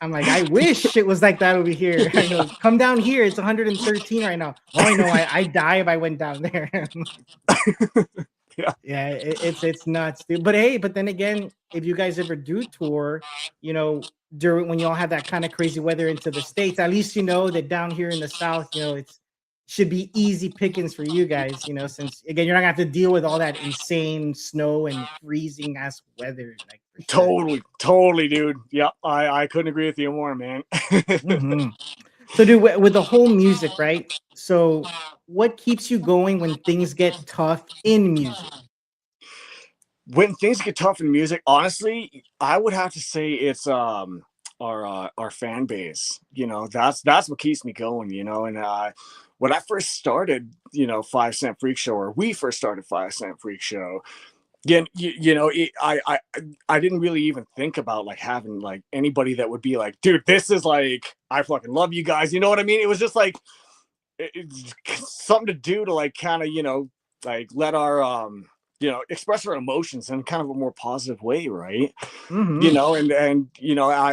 I wish it was like that over here. I go, come down here. It's 113 right now. Oh, I know. I die if I went down there. Yeah. Yeah, it's nuts, dude. But then again, if you guys ever do tour, during when y'all have that kind of crazy weather into the States, at least you know that down here in the South, it's should be easy pickings for you guys, since again you're not gonna have to deal with all that insane snow and freezing ass weather, like for sure. Totally, dude. Yep. I couldn't agree with you more, man. hmm So, dude, with the whole music, right? So, what keeps you going when things get tough in music? When things get tough in music, honestly, I would have to say it's our fan base. That's what keeps me going. And when I first started, 5 Cent Freak Show, or we first started 5 Cent Freak Show. Again, I didn't really even think about like having like anybody that would be like, dude, this is like I fucking love you guys. You know what I mean? It was just like it's something to do to like kind of like let our express our emotions in kind of a more positive way, right? hmm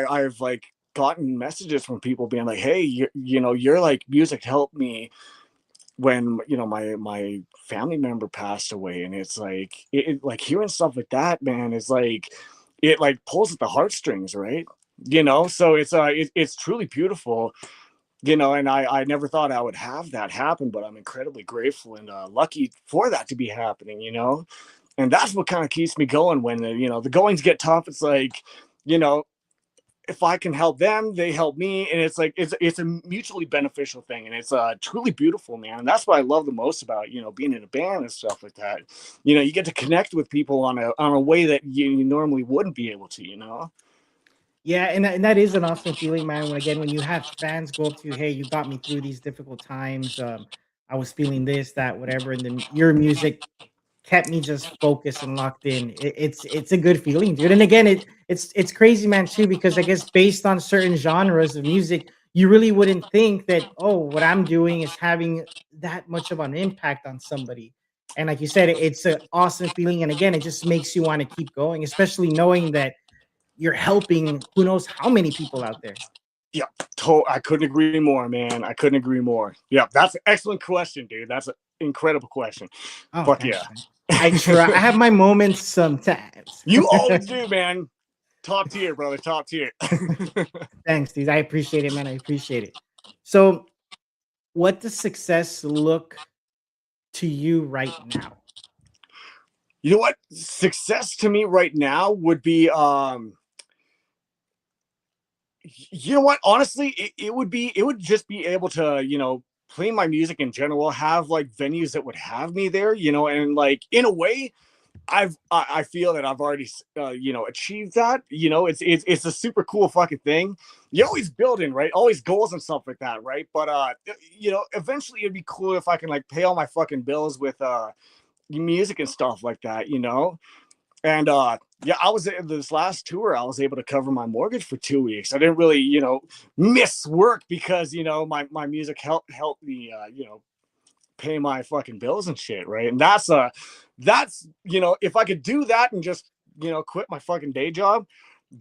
I've like gotten messages from people being like, hey, you're like music helped me when my family member passed away, and it's like like hearing stuff like that, man, is like it like pulls at the heartstrings, right? So it's truly beautiful. And I never thought I would have that happen, but I'm incredibly grateful and lucky for that to be happening, and that's what kind of keeps me going when the goings get tough. It's like, you know, if I can help them, they help me, and it's like it's a mutually beneficial thing, and it's truly beautiful, man. And that's what I love the most about being in a band and stuff like that. You get to connect with people on a way that you normally wouldn't be able to. Yeah, and that is an awesome feeling, man. When you have fans go up to you, hey, you got me through these difficult times. I was feeling this, that, whatever, and then your music kept me just focused and locked in. It's a good feeling, dude. And again, it's crazy, man, too, because I guess based on certain genres of music, you really wouldn't think that, oh, what I'm doing is having that much of an impact on somebody. And like you said, it's an awesome feeling. And again, it just makes you want to keep going, especially knowing that you're helping who knows how many people out there. Yeah, I couldn't agree more, man. I couldn't agree more. Yeah, that's an excellent question, dude. That's an incredible question. Oh, Fuck thanks, yeah. man. I try. I have my moments sometimes. You always do, man. Top tier, brother. Top tier. Thanks, dude. I appreciate it, man. I appreciate it. So, what does success look to you right now? You know what? Success to me right now would be you know what? Honestly, it would just be able to, play my music in general, have like venues that would have me there, and like in a way, I feel that I've already achieved that. It's a super cool fucking thing. You're always building, right? Always goals and stuff like that, right? But eventually it'd be cool if I can like pay all my fucking bills with music and stuff like that, And yeah, I was in this last tour. I was able to cover my mortgage for 2 weeks. I didn't really, miss work because my music helped me, pay my fucking bills and shit, right? And that's if I could do that and just quit my fucking day job,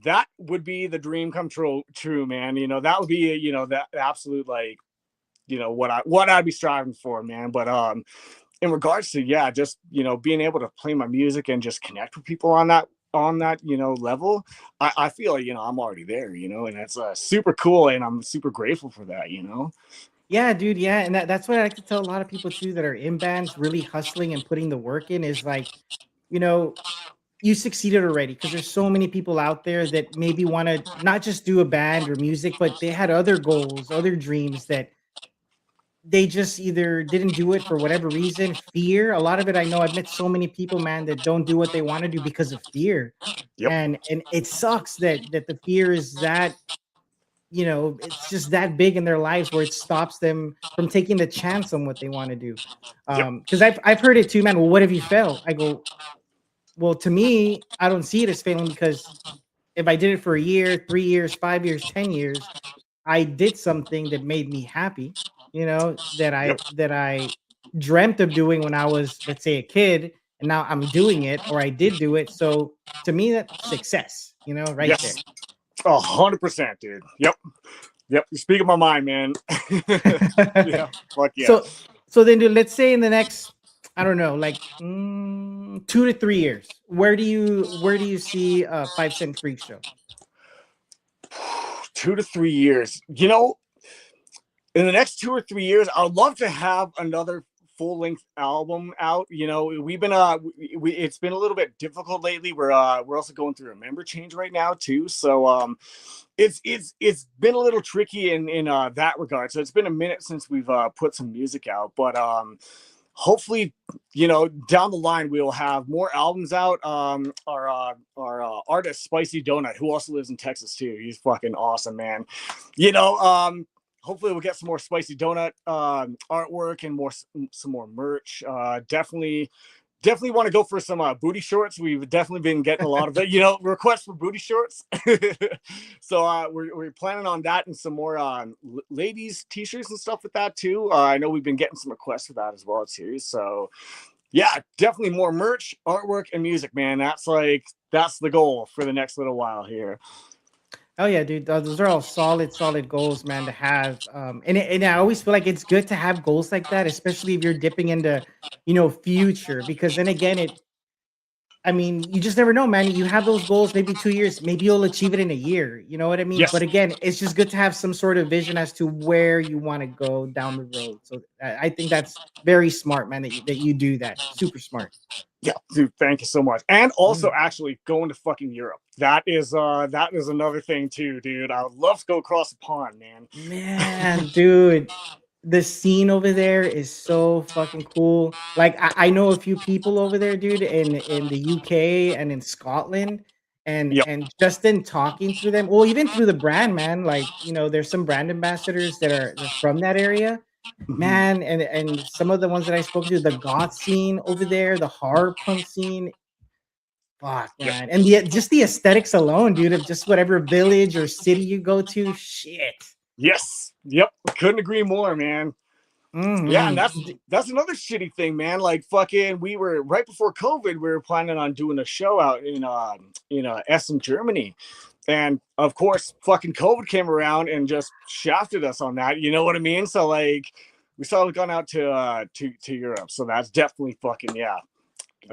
that would be the dream come true, man. That would be that absolute like what I'd be striving for, man. But in regards to just being able to play my music and just connect with people on that level, I feel I'm already there, and that's super cool, and I'm super grateful for that. Yeah, dude. Yeah, and that's what I like to tell a lot of people too that are in bands, really hustling and putting the work in. Is like, you know, you succeeded already because there's so many people out there that maybe want to not just do a band or music, but they had other goals, other dreams that they just either didn't do it for whatever reason, fear. A lot of it, I know I've met so many people, man, that don't do what they want to do because of fear. Yep. And it sucks that the fear is that, it's just that big in their lives where it stops them from taking the chance on what they want to do. Yep. Because I've heard it too, man. Well, what have you felt? I go, well, to me, I don't see it as failing because if I did it for a year, 3 years, 5 years, 10 years, I did something that made me happy, that Yep. I dreamt of doing when I was, let's say, a kid, and now I'm doing it, or I did do it. So to me, that's success, right there. Yes. 100%, dude. Yep. Yep. You're speaking my mind, man. Yeah. Fuck yeah. So then, dude, let's say in the next, I don't know, like 2 to 3 years, where do you see a 5 Cent Freak Show? 2 to 3 years. In the next 2 or 3 years, I'd love to have another full-length album out. We've been it's been a little bit difficult lately. We're also going through a member change right now too. So it's been a little tricky in that regard. So it's been a minute since we've put some music out, but hopefully, down the line we'll have more albums out. Our artist Spicy Donut, who also lives in Texas too, he's fucking awesome, man. Hopefully we'll get some more Spicy Donut artwork and some more merch. Definitely want to go for some booty shorts. We've definitely been getting a lot of requests for booty shorts. So we're planning on that and some more ladies t-shirts and stuff with that too. I know we've been getting some requests for that as well too. So yeah, definitely more merch, artwork, and music, man. That's the goal for the next little while here. Oh yeah, dude. Those are all solid goals, man, to have. And I always feel like it's good to have goals like that, especially if you're dipping into, future, because then again, you just never know, man. You have those goals, maybe 2 years, maybe you'll achieve it in a year. You know what I mean? Yes. But again, it's just good to have some sort of vision as to where you want to go down the road. So I think that's very smart, man, that you do that. Super smart. Yeah, dude, thank you so much. And also actually going to fucking Europe. That is another thing too, dude. I would love to go across the pond, man. Man, dude, the scene over there is so fucking cool. Like I know a few people over there, dude, in the UK and in Scotland. And just in talking through them, well, even through the brand, man, like, there's some brand ambassadors they're from that area. Man, and some of the ones that I spoke to, the goth scene over there, the horror punk scene, fuck, man. And just the aesthetics alone, dude, of just whatever village or city you go to, shit. Yes. Yep. Couldn't agree more, man. Yeah, and Mm-hmm. that's another shitty thing, man. Like fucking, we were right before COVID. We were planning on doing a show out in Essen, Germany, and of course, fucking COVID came around and just shafted us on that. You know what I mean? So like, we still gone out to Europe. So that's definitely fucking yeah,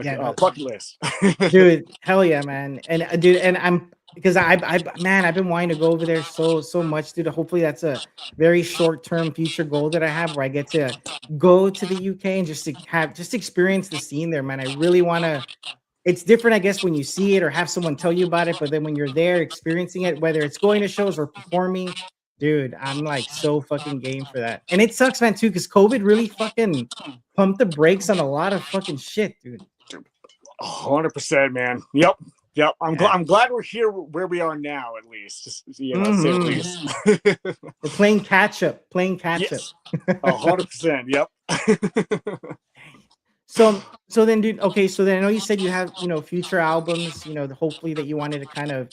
Yeah, no, bucket list. dude, hell yeah, man. And dude, and I'm because man, I've been wanting to go over there so much, dude. Hopefully that's a very short-term future goal that I have where I get to go to the UK and just to have just experience the scene there, man. I really want to. It's different, I guess, when you see it or have someone tell you about it, but then when you're there experiencing it, whether it's going to shows or performing, dude, I'm like so fucking game for that. And it sucks, man, too, because COVID really fucking pumped the brakes on a lot of fucking shit, dude. 100%, man. Yep. Yep. Yeah. I'm glad we're here where we are now, at least. Just, say at Mhm. least. We're playing catch up, playing catch up. Yes. 100%. Yep. So then, dude, okay, so then I know you said you have, future albums, hopefully that you wanted to kind of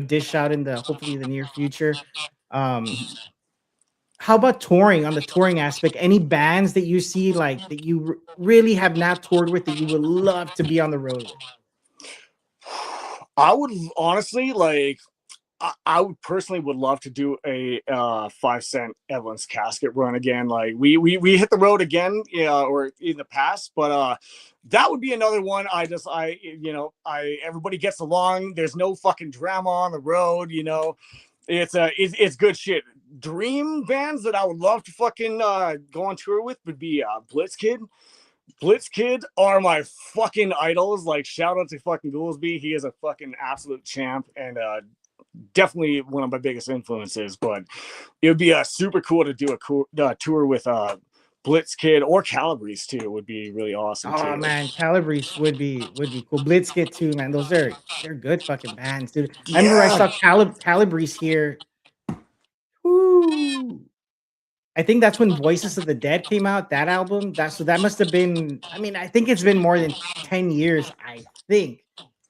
dish out in the hopefully the near future. Um, how about touring on the touring aspect? Any bands that you see like that you really have not toured with that you would love to be on the road with? I would honestly like. I would personally would love to do a 5 cent Evelyn's Casket run again. Like we hit the road again, yeah, or in the past, but that would be another one. I everybody gets along. There's no fucking drama on the road. It's good shit. Dream bands that I would love to fucking go on tour with would be Blitzkid. Blitzkid are my fucking idols. Like, shout out to fucking Goolsby. He is a fucking absolute champ and definitely one of my biggest influences. But it would be super cool to do a tour with Blitzkid or Calabrese too. It would be really awesome Oh too. man, Calabrese would be cool. Blitzkit too, man. They're good fucking bands, dude. I remember I Yeah, saw Calabrese here. Woo. I think that's when Voices of the Dead came out, that album. That must have been, I mean, I think it's been more than 10 years, I think.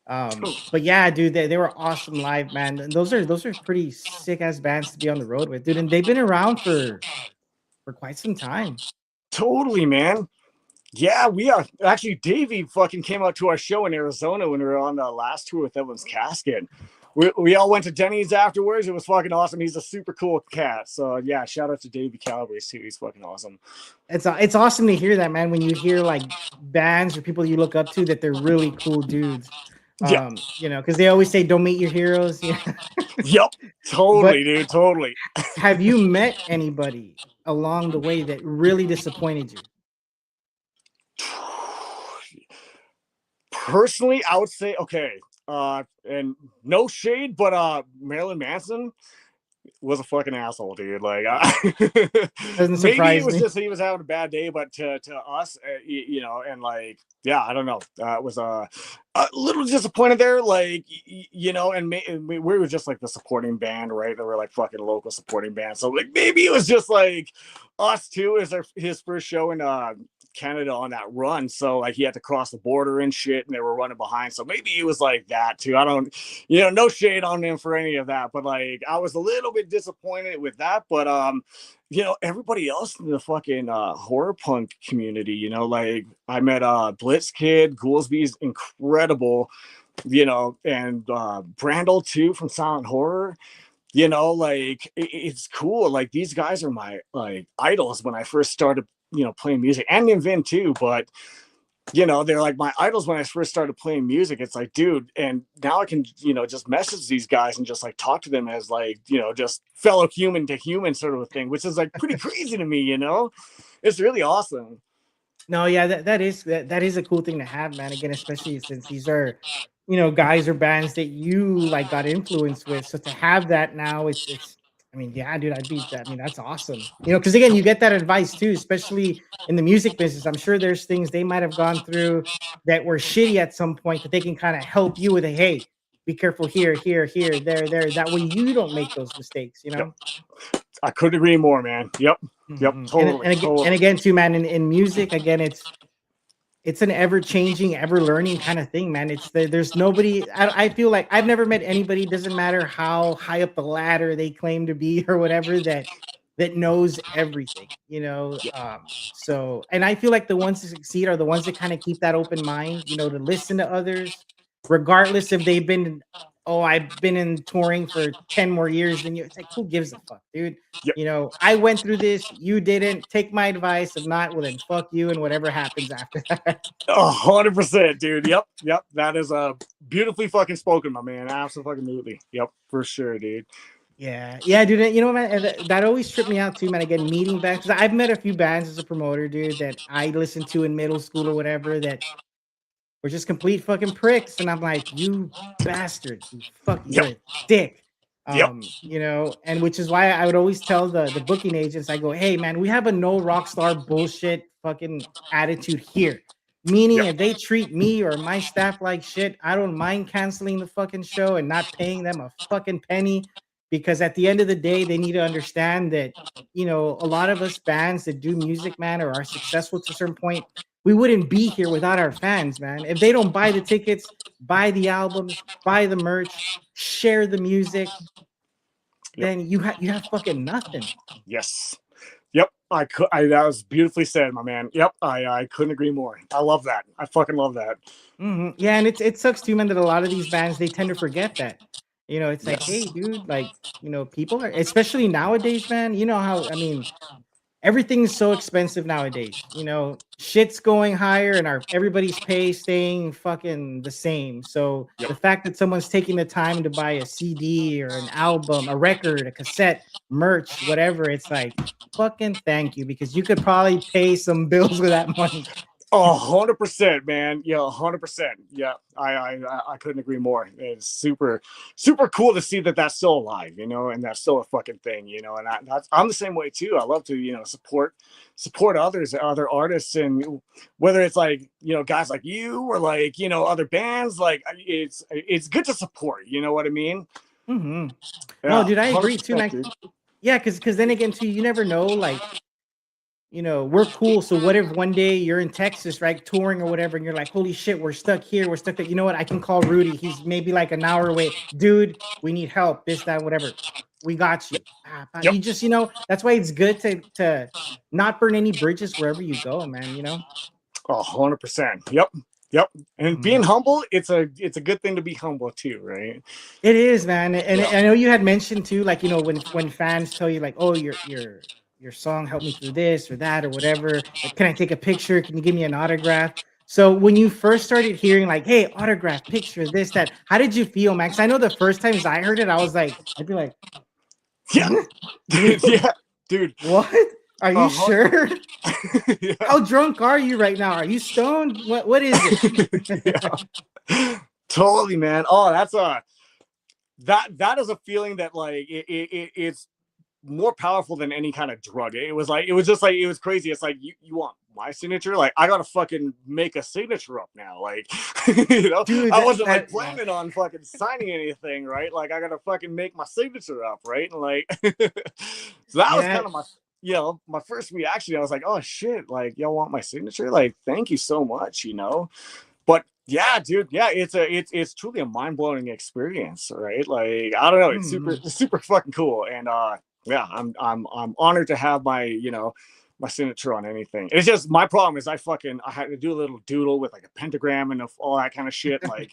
But yeah, dude, they were awesome live, man. And those are pretty sick ass bands to be on the road with, dude. And they've been around for quite some time. totally, man. Yeah, we are actually. Davey fucking came out to our show in Arizona when we were on the last tour with Evelyn's Casket. We all went to Denny's afterwards. It was fucking awesome. He's a super cool cat. So yeah, shout out to Davey Calabrese too. He's fucking awesome. It's awesome to hear that, man, when you hear like bands or people you look up to that they're really cool dudes. Yeah. Because they always say don't meet your heroes. Yeah. Yep. Totally, But dude. Totally. have you met anybody along the way that really disappointed you? Personally, I would say okay. And no shade, but Marilyn Manson was a fucking asshole, dude. Like, Doesn't maybe it surprise was me. just he was having a bad day, but to us, and like, yeah, I don't know. It was a little disappointed there, like, and we were just like the supporting band, right? They were like fucking local supporting band, so like maybe it was just like us too as his first show in Canada on that run, so like he had to cross the border and shit, and they were running behind, so maybe it was like that too. I don't, no shade on him for any of that, but like I was a little bit disappointed with that. But everybody else in the fucking horror punk community, like I met Blitzkid, Goolsby's incredible, and Brandel too from Silent Horror. Like it's cool. Like these guys are my like idols when I first started, playing music, and in Vin too. But they're like my idols when I first started playing music. It's like, dude, and now I can, just message these guys and just like talk to them as like, just fellow human to human sort of a thing, which is like pretty crazy to me. It's really awesome. No, yeah, that is a cool thing to have, man. Again, especially since these are, guys or bands that you like got influenced with. So to have that now, it's. I mean, yeah, dude, I mean, that's awesome. Because again, you get that advice too, especially in the music business. I'm sure there's things they might have gone through that were shitty at some point that they can kind of help you with. Hey, be careful here, here, here, there. That way you don't make those mistakes. Yep. I couldn't agree more, man. Yep. Yep. Mm-hmm. Totally. And again, too, man, in music, again, it's an ever changing, ever learning kind of thing, man. There's nobody. I feel like I've never met anybody. Doesn't matter how high up the ladder they claim to be or whatever. That that knows everything, so, and I feel like the ones that succeed are the ones that kind of keep that open mind, to listen to others, regardless if they've been, oh, I've been in touring for 10 more years than you. It's like, who gives a fuck, dude? Yep. I went through this, you didn't. Take my advice. If not, well, then fuck you and whatever happens after that. 100%, dude. Yep. That is beautifully fucking spoken, my man. Absolutely. Yep, for sure, dude. Yeah, dude. Man, and that always tripped me out too, man. Again, meeting bands, because I've met a few bands as a promoter, dude, that I listened to in middle school or whatever that were just complete fucking pricks, and I'm like, you bastard, you're a dick. Yep. And which is why I would always tell the booking agents, I go, hey man, we have a no rock star bullshit fucking attitude here. Meaning, if they treat me or my staff like shit, I don't mind canceling the fucking show and not paying them a fucking penny, because at the end of the day, they need to understand that, a lot of us bands that do music, man, or are successful to a certain point, we wouldn't be here without our fans, man. If they don't buy the tickets, buy the albums, buy the merch, share the music, then you have fucking nothing. Yes. Yep. That was beautifully said, my man. Yep. I couldn't agree more. I love that. I fucking love that. Mm-hmm. Yeah, and it sucks too, man, that a lot of these bands, they tend to forget that. It's like, hey, dude, like, people are, especially nowadays, man. You know how, I mean, everything's so expensive nowadays. Shit's going higher and everybody's pay staying fucking the same. So the fact that someone's taking the time to buy a CD or an album, a record, a cassette, merch, whatever, it's like, fucking thank you, because you could probably pay some bills with that money. 100%, man. Yeah, 100%. Yeah, I couldn't agree more. It's super cool to see that that's still alive, and that's still a fucking thing, and I'm the same way too. I love to, support others, other artists, and whether it's like, guys like you or like, other bands, like it's good to support, you know what I mean? Mm-hmm. Yeah, no, dude, I agree too, man. Dude. Yeah, because then again too, you never know, like, we're cool. So what if one day you're in Texas, right, touring or whatever, and you're like, holy shit, we're stuck here. We're stuck there. You know what? I can call Rudy. He's maybe like an hour away. Dude, we need help. This, that, whatever. We got you. You just, that's why it's good to not burn any bridges wherever you go, man, 100%. Yep. And being humble, it's a good thing to be humble too, right? It is, man. And I know you had mentioned too, like, when fans tell you like, oh, your song helped me through this or that or whatever. Like, can I take a picture? Can you give me an autograph? So when you first started hearing like, hey, autograph, picture, this, that, how did you feel, Max? I know the first times I heard it, I was like, I'd be like, yeah, yeah, dude. What? Are you sure? Yeah. How drunk are you right now? Are you stoned? What is it? Totally, man. Oh, that's that is a feeling that like it's more powerful than any kind of drug. It was crazy. It's like, you want my signature? Like, I gotta fucking make a signature up now. Like, dude, I wasn't like planning on fucking signing anything, right? Like, I gotta fucking make my signature up, right? And like, so that was kind of my, my first reaction. I was like, oh shit, like, y'all want my signature? Like, thank you so much, But yeah, dude, yeah, it's truly a mind-blowing experience, right? Like, I don't know, it's super fucking cool. And yeah, I'm honored to have my, my signature on anything. It's just, my problem is I had to do a little doodle with like a pentagram and all that kind of shit. Like,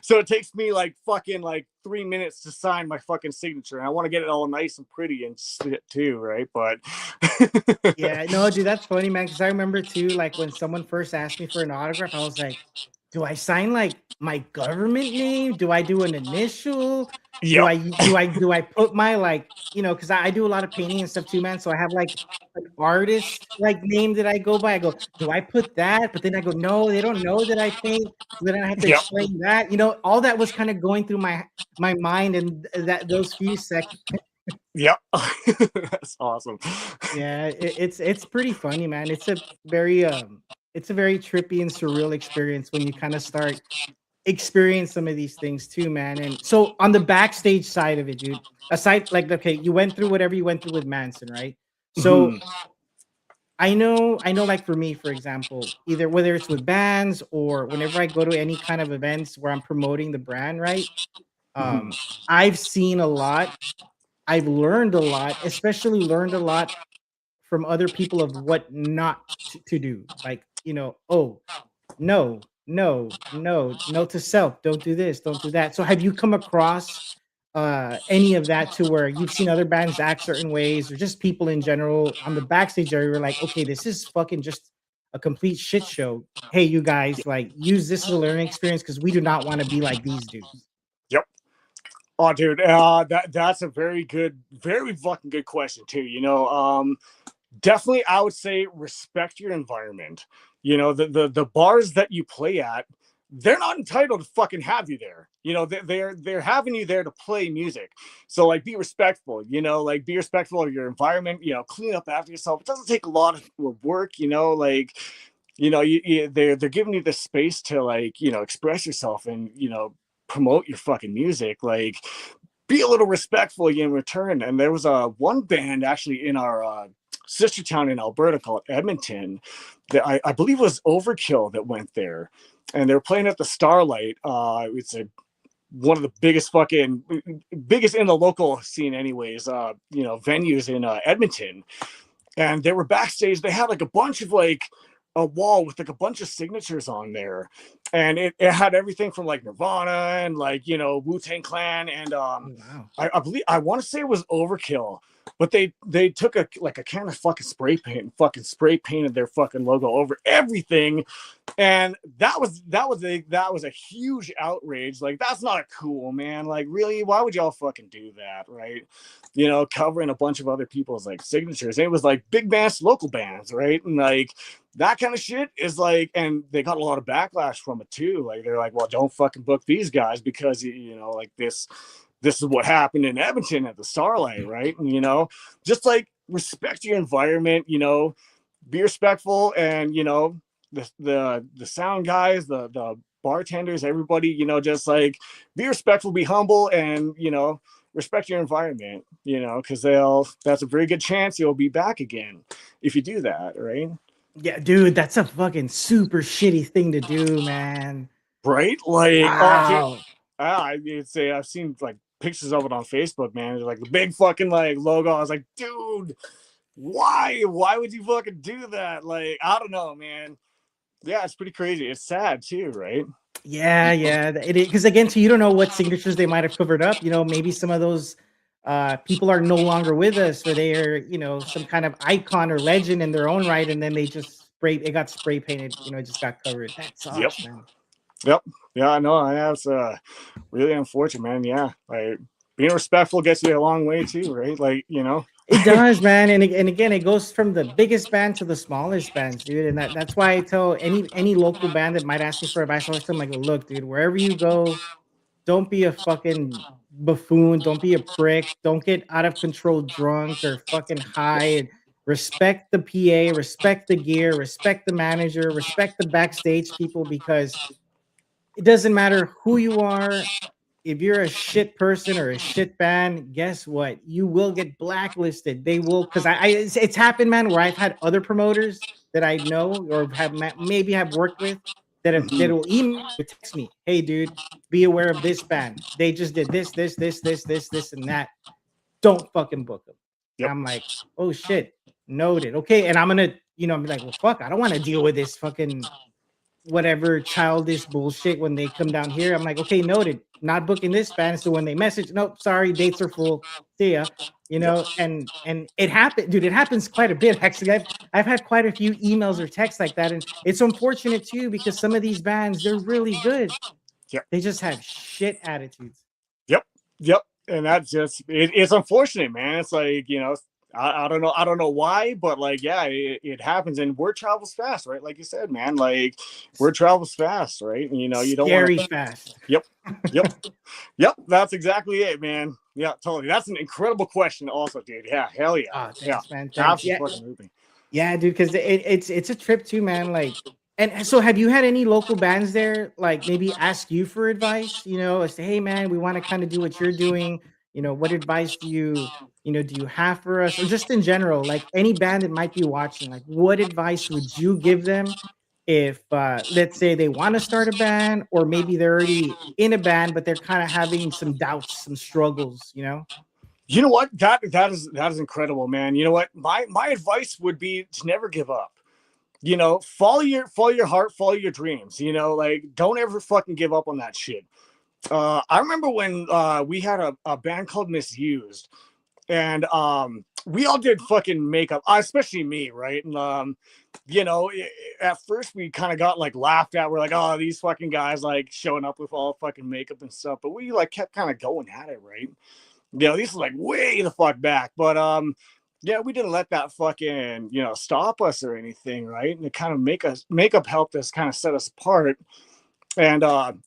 so it takes me like fucking like 3 minutes to sign my fucking signature. And I want to get it all nice and pretty and shit too, right? But yeah, no, dude, that's funny, man. Because I remember too, like when someone first asked me for an autograph, I was like, do I sign like my government name? Do I do an initial? Yep. Do I put my like, because I do a lot of painting and stuff too, man. So I have like an artist like name that I go by. I go, do I put that? But then I go, no, they don't know that I paint. So then I have to explain that. All that was kind of going through my mind and those few seconds. Yep. That's awesome. Yeah, it's pretty funny, man. It's a very trippy and surreal experience when you kind of start experience some of these things too, man. And so on the backstage side of it, dude, aside, like, okay, you went through whatever you went through with Manson, right? So I know, like for me, for example, either whether it's with bands or whenever I go to any kind of events where I'm promoting the brand, right? I've seen a lot. I've learned a lot, especially learned a lot from other people of what not to do. Like, oh, no, no, no, no to self. Don't do this, don't do that. So have you come across any of that to where you've seen other bands act certain ways or just people in general on the backstage area? You're like, okay, this is fucking just a complete shit show. Hey, you guys, like use this as a learning experience because we do not want to be like these dudes. Yep. Oh, dude, that's a very good, very fucking good question too. Definitely, I would say respect your environment. The bars that you play at, they're not entitled to fucking have you there. They're having you there to play music. So like, be respectful. Like be respectful of your environment. Clean up after yourself. It doesn't take a lot of work. Like, they're giving you the space to like express yourself and promote your fucking music. Like, be a little respectful in return. And there was one band actually in our sister town in Alberta called Edmonton that I believe was Overkill that went there, and they were playing at the Starlight. It's one of the biggest in the local scene, anyways. Venues in Edmonton, and they were backstage. They had like a bunch of like a wall with like a bunch of signatures on there, and it had everything from like Nirvana and like Wu-Tang Clan, and Oh, wow. I believe, I want to say it was Overkill, but they took a can of fucking spray paint and fucking spray painted their fucking logo over everything, and that was a huge outrage. Like, that's not cool, man. Like, really, why would y'all fucking do that, right? Covering a bunch of other people's like signatures, and it was like big bands, local bands, right? And like, that kind of shit is like, and they got a lot of backlash from it too. Like, they're like, well, don't fucking book these guys because like this is what happened in Edmonton at the Starlight, right? And just like, respect your environment, be respectful, and the sound guys, the bartenders, everybody, just like, be respectful, be humble, and respect your environment, because that's a very good chance you'll be back again if you do that, right? Yeah, dude, that's a fucking super shitty thing to do, man. Right? Like, oh, dude, Wow. I'd say I've seen like pictures of it on Facebook, man. It's like the big fucking like logo. I was like, dude, why? Why would you fucking do that? Like, I don't know, man. Yeah, it's pretty crazy. It's sad too, right? Yeah, yeah. It because again, too, you don't know what signatures they might have covered up. Maybe some of those people are no longer with us, or they are, some kind of icon or legend in their own right, and then it got spray painted, it just got covered. That Yep. sucks, man. Yep. Yeah, I know. That's really unfortunate, man. Yeah. Like, being respectful gets you a long way too, right? Like, It does, man. And again, it goes from the biggest band to the smallest bands, dude. And that's why I tell any local band that might ask me for advice, I always tell them, like, look, dude, wherever you go, don't be a fucking buffoon. Don't be a prick. Don't get out of control drunk or fucking high. And respect the PA, respect the gear, respect the manager, respect the backstage people, because it doesn't matter who you are. If you're a shit person or a shit band, guess what? You will get blacklisted. They will, because it's happened, man, where I've had other promoters that I know or maybe have worked with that will email or text me, hey, dude, be aware of this band. They just did this, and that. Don't fucking book them. And Yep. I'm like, oh shit, noted. Okay, and I'm gonna, I'm like, well, fuck, I don't want to deal with this fucking whatever childish bullshit when they come down here. I'm like, okay, noted. Not booking this band. So when they message, nope, sorry, dates are full. See ya. And it happened, dude. It happens quite a bit. Actually, I've had quite a few emails or texts like that. And it's unfortunate too, because some of these bands, they're really good. Yep. They just have shit attitudes. Yep. Yep. And that's just it's unfortunate, man. It's like, I don't know why, but like, yeah, it happens, and word travels fast, right? Like you said, man, like, word travels fast, right? And you don't want Scary to. fast. Yep. Yep. Yep. That's exactly it, man. Yeah, totally. That's an incredible question, also, dude. Yeah, hell yeah. Oh, thanks, Yeah. man. Thanks. Absolutely. Yeah, dude, because it's a trip too, man. Like, and so have you had any local bands there, like maybe ask you for advice? Say, hey, man, we want to kind of do what you're doing. What advice do you have for us, or just in general, like any band that might be watching, like what advice would you give them if, let's say, they want to start a band, or maybe they're already in a band, but they're kind of having some doubts, some struggles? You know what? That is incredible, man. You know what? My advice would be to never give up. You know, follow your heart, follow your dreams. You know, like don't ever fucking give up on that shit. I remember when we had a band called Misused, and we all did fucking makeup, especially me, right? And you know, at first we kind of got like laughed at. We're like, oh, these fucking guys like showing up with all fucking makeup and stuff. But we like kept kind of going at it, right? You know, these is like way the fuck back. But yeah, we didn't let that fucking, you know, stop us or anything, right? And it kind of makeup helped us kind of set us apart. And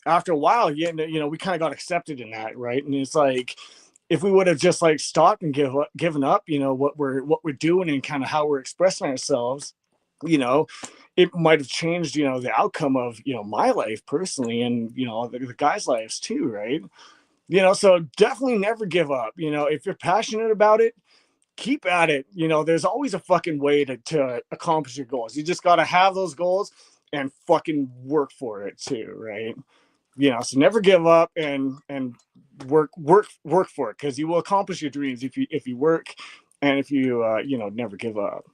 after a while, you know, we kind of got accepted in that, right? And it's like if we would have just like stopped and given up, you know, what we're doing and kind of how we're expressing ourselves, you know, it might have changed, you know, the outcome of, you know, my life personally and, you know, the guys' lives too, right? You know, so definitely never give up. You know, if you're passionate about it, keep at it. You know, there's always a fucking way to accomplish your goals. You just got to have those goals and fucking work for it too, right? You know, so never give up and work for it, because you will accomplish your dreams if you work and if you you know, never give up.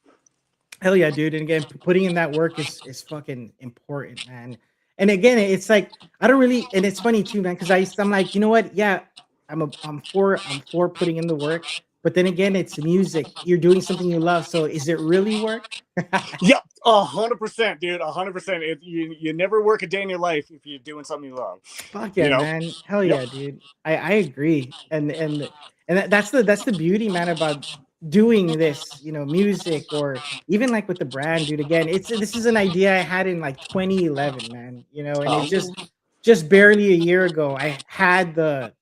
Hell yeah, dude. And again, putting in that work is fucking important, man. And again, it's like I don't really, and it's funny too, man, because I'm like, you know what? Yeah, I'm for putting in the work, but then again, it's music. You're doing something you love, so is it really work? Yep, 100%, dude. 100%. You never work a day in your life if you're doing something you love. Fuck You yeah, know. man. Hell Yep. yeah, dude. I agree. And that's the beauty, man, about doing this, music or even like with the brand, dude. Again, this is an idea I had in like 2011, man. And it Um, just barely a year ago I had the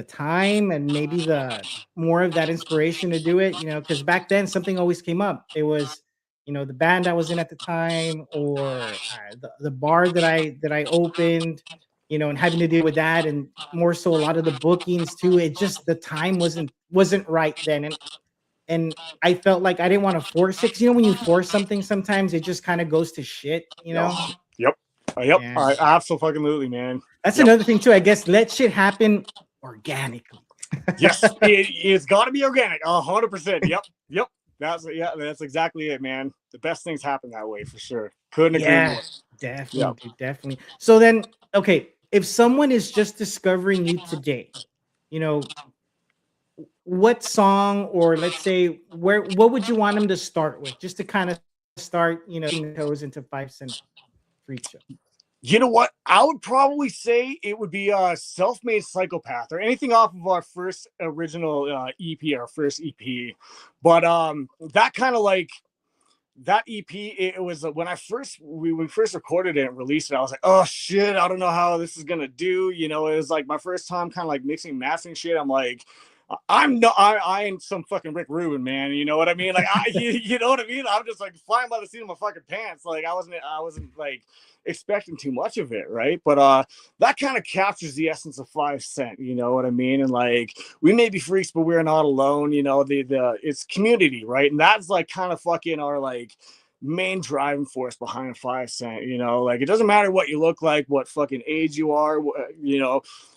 time and maybe the more of that inspiration to do it, because back then something always came up. It was, the band I was in at the time, or the bar that I opened, and having to deal with that, and more so a lot of the bookings too. It just, the time wasn't right then, and I felt like I didn't want to force it. 'Cause, when you force something, sometimes it just kind of goes to shit, yep. Yep. and I absolutely, man. that's Yep. another thing too. I guess let shit happen organically. Yes, it's got to be organic. 100%. Yep. Yep. That's exactly it, man. The best things happen that way for sure. Couldn't agree Yeah, more. definitely, Yep. dude, definitely. So then, okay, if someone is just discovering you today, you know, what song, or let's say what would you want them to start with, just to kind of start, dipping their toes into 5 Cent Freak Show? You know what? I would probably say it would be Self-Made Psychopath or anything off of our first original EP, our first EP. But that kind of like that EP, it was when we first recorded it and released it. I was like, oh shit, I don't know how this is gonna do. It was like my first time kind of like mixing and mastering shit. I'm like, I ain't some fucking Rick Rubin, man. You know what I mean? Like you know what I mean? I'm just like flying by the seat of my fucking pants. Like I wasn't like expecting too much of it, right? But that kind of captures the essence of 5 Cent. You know what I mean? And like we may be freaks, but we're not alone. The it's community, right? And that's like kind of fucking our like main driving force behind 5 Cent. Like it doesn't matter what you look like, what fucking age you are,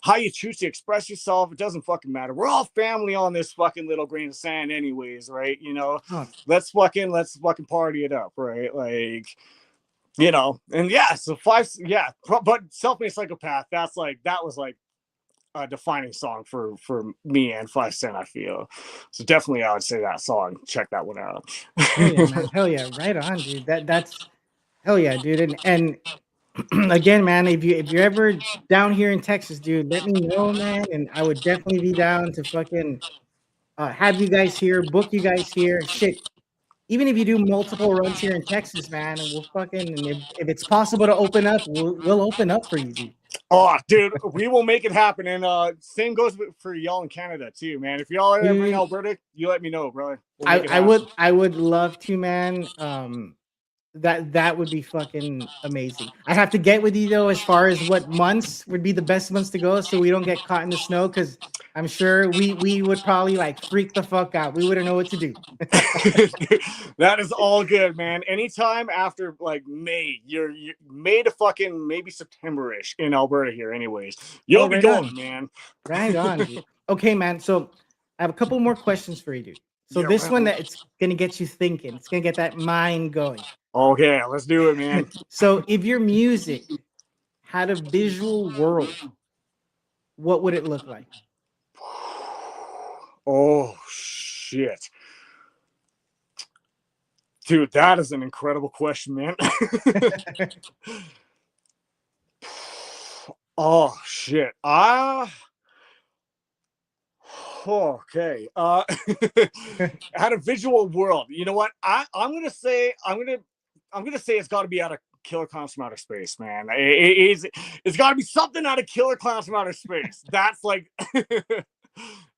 how you choose to express yourself. It doesn't fucking matter. We're all family on this fucking little grain of sand, anyways, right? Oh, Let's fucking party it up, right? Like, and yeah, so but Self-Made Psychopath, that was like a defining song for me and 5 Cent, I feel. So definitely I would say that song. Check that one out. hell yeah, man. Hell yeah, right on, dude. That's hell yeah, dude. And again, man, if you're ever down here in Texas, dude, let me know, man, and I would definitely be down to fucking have you guys here, book you guys here. Shit, even if you do multiple runs here in Texas, man, and we'll fucking, and if it's possible to open up, we'll open up for you, dude. Oh, dude, we will make it happen. And same goes for y'all in Canada too, man. If y'all are ever in Dude, Alberta, you let me know, brother. We'll I make it I happen. would I would love to, man. That would be fucking amazing. I have to get with you though, as far as what months would be the best months to go, so we don't get caught in the snow. Because I'm sure we would probably like freak the fuck out. We wouldn't know what to do. That is all good, man. Anytime after like May, you're May to fucking maybe September-ish in Alberta here, anyways. You'll be Right going, on. man. Right on, dude. Okay, man. So I have a couple more questions for you, dude. So Yeah, this right one on. that it's gonna get you thinking. It's gonna get that mind going. Okay, let's do it, man. So if your music had a visual world, what would it look like? Oh shit. Dude, that is an incredible question, man. Oh shit. Okay. Had a visual world. You know what? I'm gonna say it's got to be out of Killer Clowns from Outer Space, man. It's got to be something out of Killer Clowns from Outer Space. That's like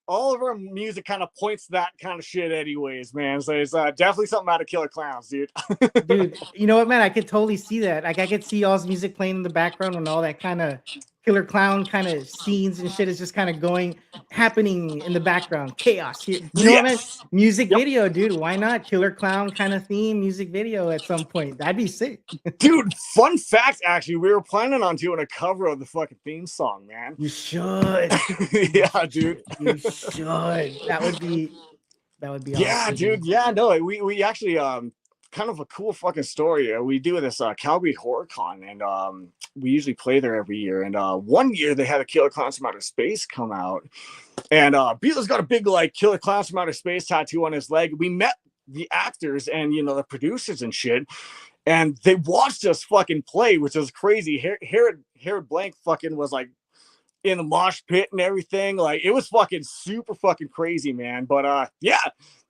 all of our music kind of points to that kind of shit, anyways, man. So it's definitely something out of Killer Clowns, dude. Dude, you know what, man? I could totally see that. Like I could see y'all's music playing in the background and all that kind of killer clown kind of scenes and shit is just kind of happening in the background. Chaos here. You know what, man? Yes. Music Yep. video, dude. Why not? Killer clown kind of theme music video at some point. That'd be sick. Dude, fun fact, actually, we were planning on doing a cover of the fucking theme song, man. You should. Yeah, dude. You should. That would be Yeah, awesome. dude. Yeah, no, we actually kind of a cool fucking story. We do this Calgary Horror Con, and we usually play there every year. And one year they had a Killer Clowns from Outer Space come out, and Beatles got a big like Killer Clowns from Outer Space tattoo on his leg. We met the actors and the producers and shit, and they watched us fucking play, which was crazy. Herod Blank fucking was like in the mosh pit and everything. Like it was fucking super fucking crazy, man. But yeah,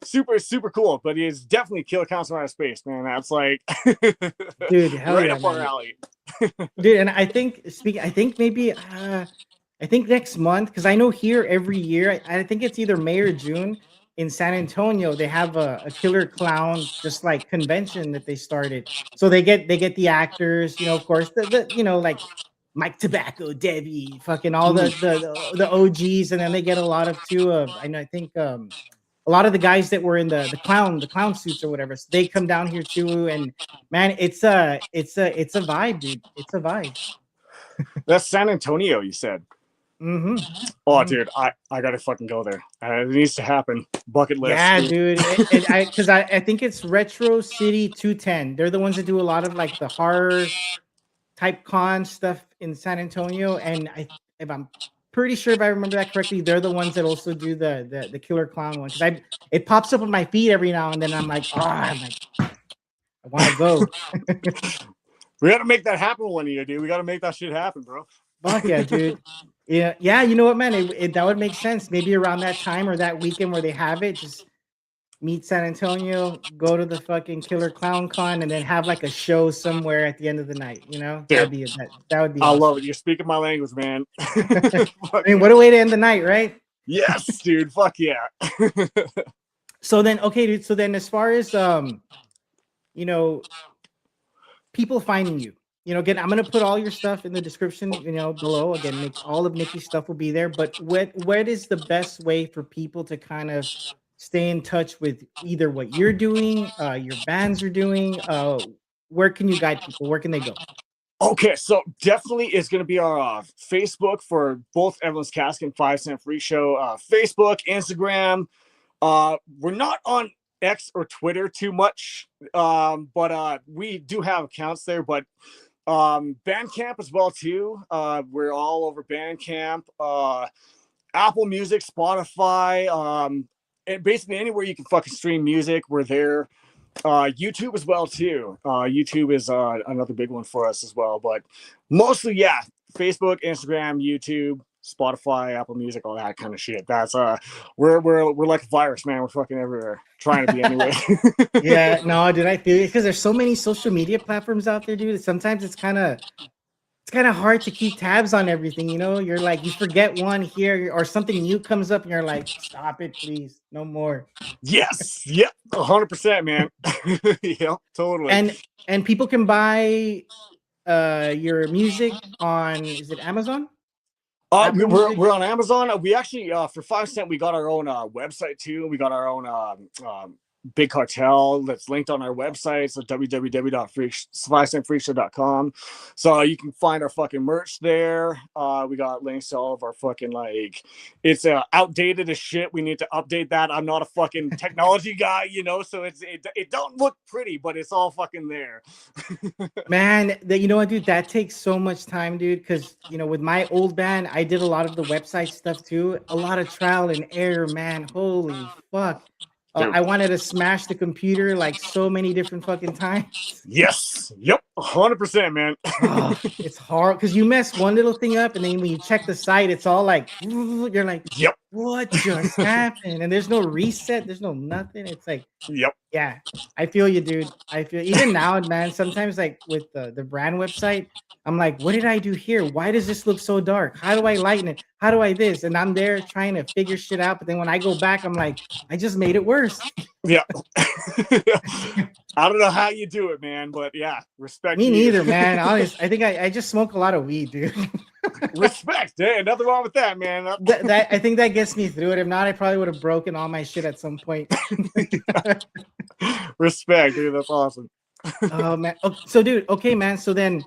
super cool. But it's definitely Killer Clowns from Outer Space, man. That's like Dude, hell right yeah, up our man. alley. Dude, and I think maybe I think next month, because I know here every year, I think it's either May or June in San Antonio, they have a killer clown just like convention that they started. So they get the actors, of course, the like Mike Tobacco, Debbie, fucking all the OGs, and then they get a lot of too of I think a lot of the guys that were in the clown suits or whatever. So they come down here too, and man, it's a vibe, dude. It's a vibe. That's San Antonio, you said. Mm-hmm. Oh, dude, I gotta fucking go there. It needs to happen. Bucket list. Yeah, dude. I think it's Retro City 210. They're the ones that do a lot of like the horror type con stuff in San Antonio, and if I'm pretty sure if I remember that correctly, they're the ones that also do the killer clown one. Because it pops up on my feed every now and then. I'm like, I want to go. We gotta make that happen one year, dude. We gotta make that shit happen, bro. Fuck yeah, dude. Yeah. You know what, man? That would make sense. Maybe around that time or that weekend where they have it, just meet San Antonio, go to the fucking Killer Clown Con, and then have like a show somewhere at the end of the night. Dude, that would be. I awesome. love it. You're speaking my language, man. I mean, what a way to end the night, right? Yes, dude. Fuck yeah. So then, okay, dude. So then, as far as people finding you, again, I'm gonna put all your stuff in the description, below. Again, all of Nikky's stuff will be there. But what is the best way for people to kind of stay in touch with either what you're doing, your bands are doing? Where can you guide people? Where can they go? Okay, so definitely it's going to be our Facebook for both Everyone's Casket and 5 Cent Freakshow. Facebook, Instagram. We're not on X or Twitter too much, but we do have accounts there. But Bandcamp as well too. We're all over Bandcamp, Apple Music, Spotify, and basically anywhere you can fucking stream music, we're there. YouTube as well too. YouTube is another big one for us as well, but mostly Facebook, Instagram, YouTube, Spotify, Apple Music, all that kind of shit. That's we're like a virus, man. We're fucking everywhere, trying to be anyway. Yeah, no, dude, I feel it because there's so many social media platforms out there, dude. Sometimes it's kind of hard to keep tabs on everything. You're like, you forget one here or something new comes up and you're like, stop it, please. No more. Yes. Yep. 100%, man. Yep. Totally. And people can buy your music on, is it Amazon? Apple Music? We're on Amazon. We actually for 5 cent we got our own website too. We got our own Big Cartel that's linked on our website. So www.5centfreakshow.com. So you can find our fucking merch there. We got links to all of our fucking like it's outdated as shit. We need to update that. I'm not a fucking technology guy, you know, so it don't look pretty, but it's all fucking there. Man, you know what, dude? That takes so much time, dude. Because you know, with my old band, I did a lot of the website stuff too. A lot of trial and error, man. Holy fuck! Dude. I wanted to smash the computer like so many different fucking times. Yes. Yep. 100%, man. Oh, it's hard because you mess one little thing up, and then when you check the site, it's all like you're like, yep. What just happened? And there's no reset. There's no nothing. It's like, yep. Yeah, I feel you, dude. I feel even now, man. Sometimes, like with the brand website, I'm like, what did I do here? Why does this look so dark? How do I lighten it? How do I this? And I'm there trying to figure shit out. But then when I go back, I'm like, I just made it worse. Yeah. I don't know how you do it, man, but yeah, respect. Me neither, man. Honest, I think I just smoke a lot of weed, dude. Respect. Hey, nothing wrong with that, man. That I think that gets me through it. If not, I probably would have broken all my shit at some point. Respect, dude. That's awesome. Oh man. So, dude. Okay, man. So then,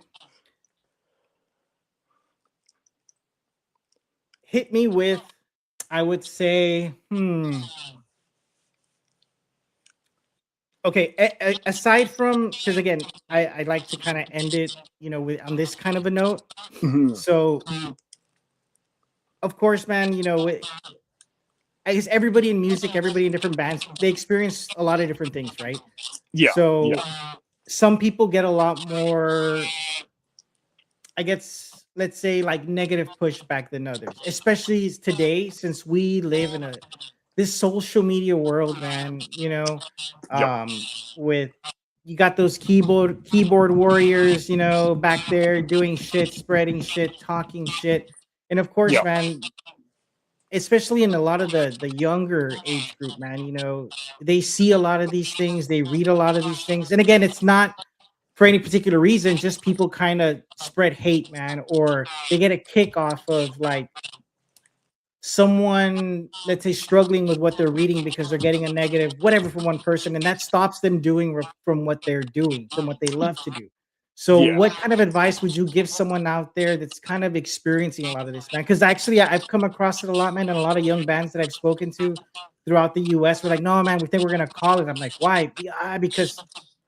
hit me with, I would say, Okay, aside from, because again, I like to kind of end it, you know, on this kind of a note. So, of course, man, you know, I guess everybody in music, everybody in different bands, they experience a lot of different things, right? Yeah. So, some people get a lot more, I guess, let's say, like negative pushback than others, especially today, since we live in this social media world, man, you know, with you got those keyboard warriors, you know, back there doing shit, spreading shit, talking shit. And of course, man, especially in a lot of the younger age group, man, you know, they see a lot of these things, they read a lot of these things. And again, it's not for any particular reason, just people kind of spread hate, man, or they get a kick off of like someone, let's say, struggling with what they're reading because they're getting a negative whatever from one person, and that stops them doing from what they're doing, from what they love to do. So what kind of advice would you give someone out there that's kind of experiencing a lot of this, man? Because actually I've come across it a lot, man, and a lot of young bands that I've spoken to throughout the US were like, no, man, we think we're gonna call it. I'm like, why? Because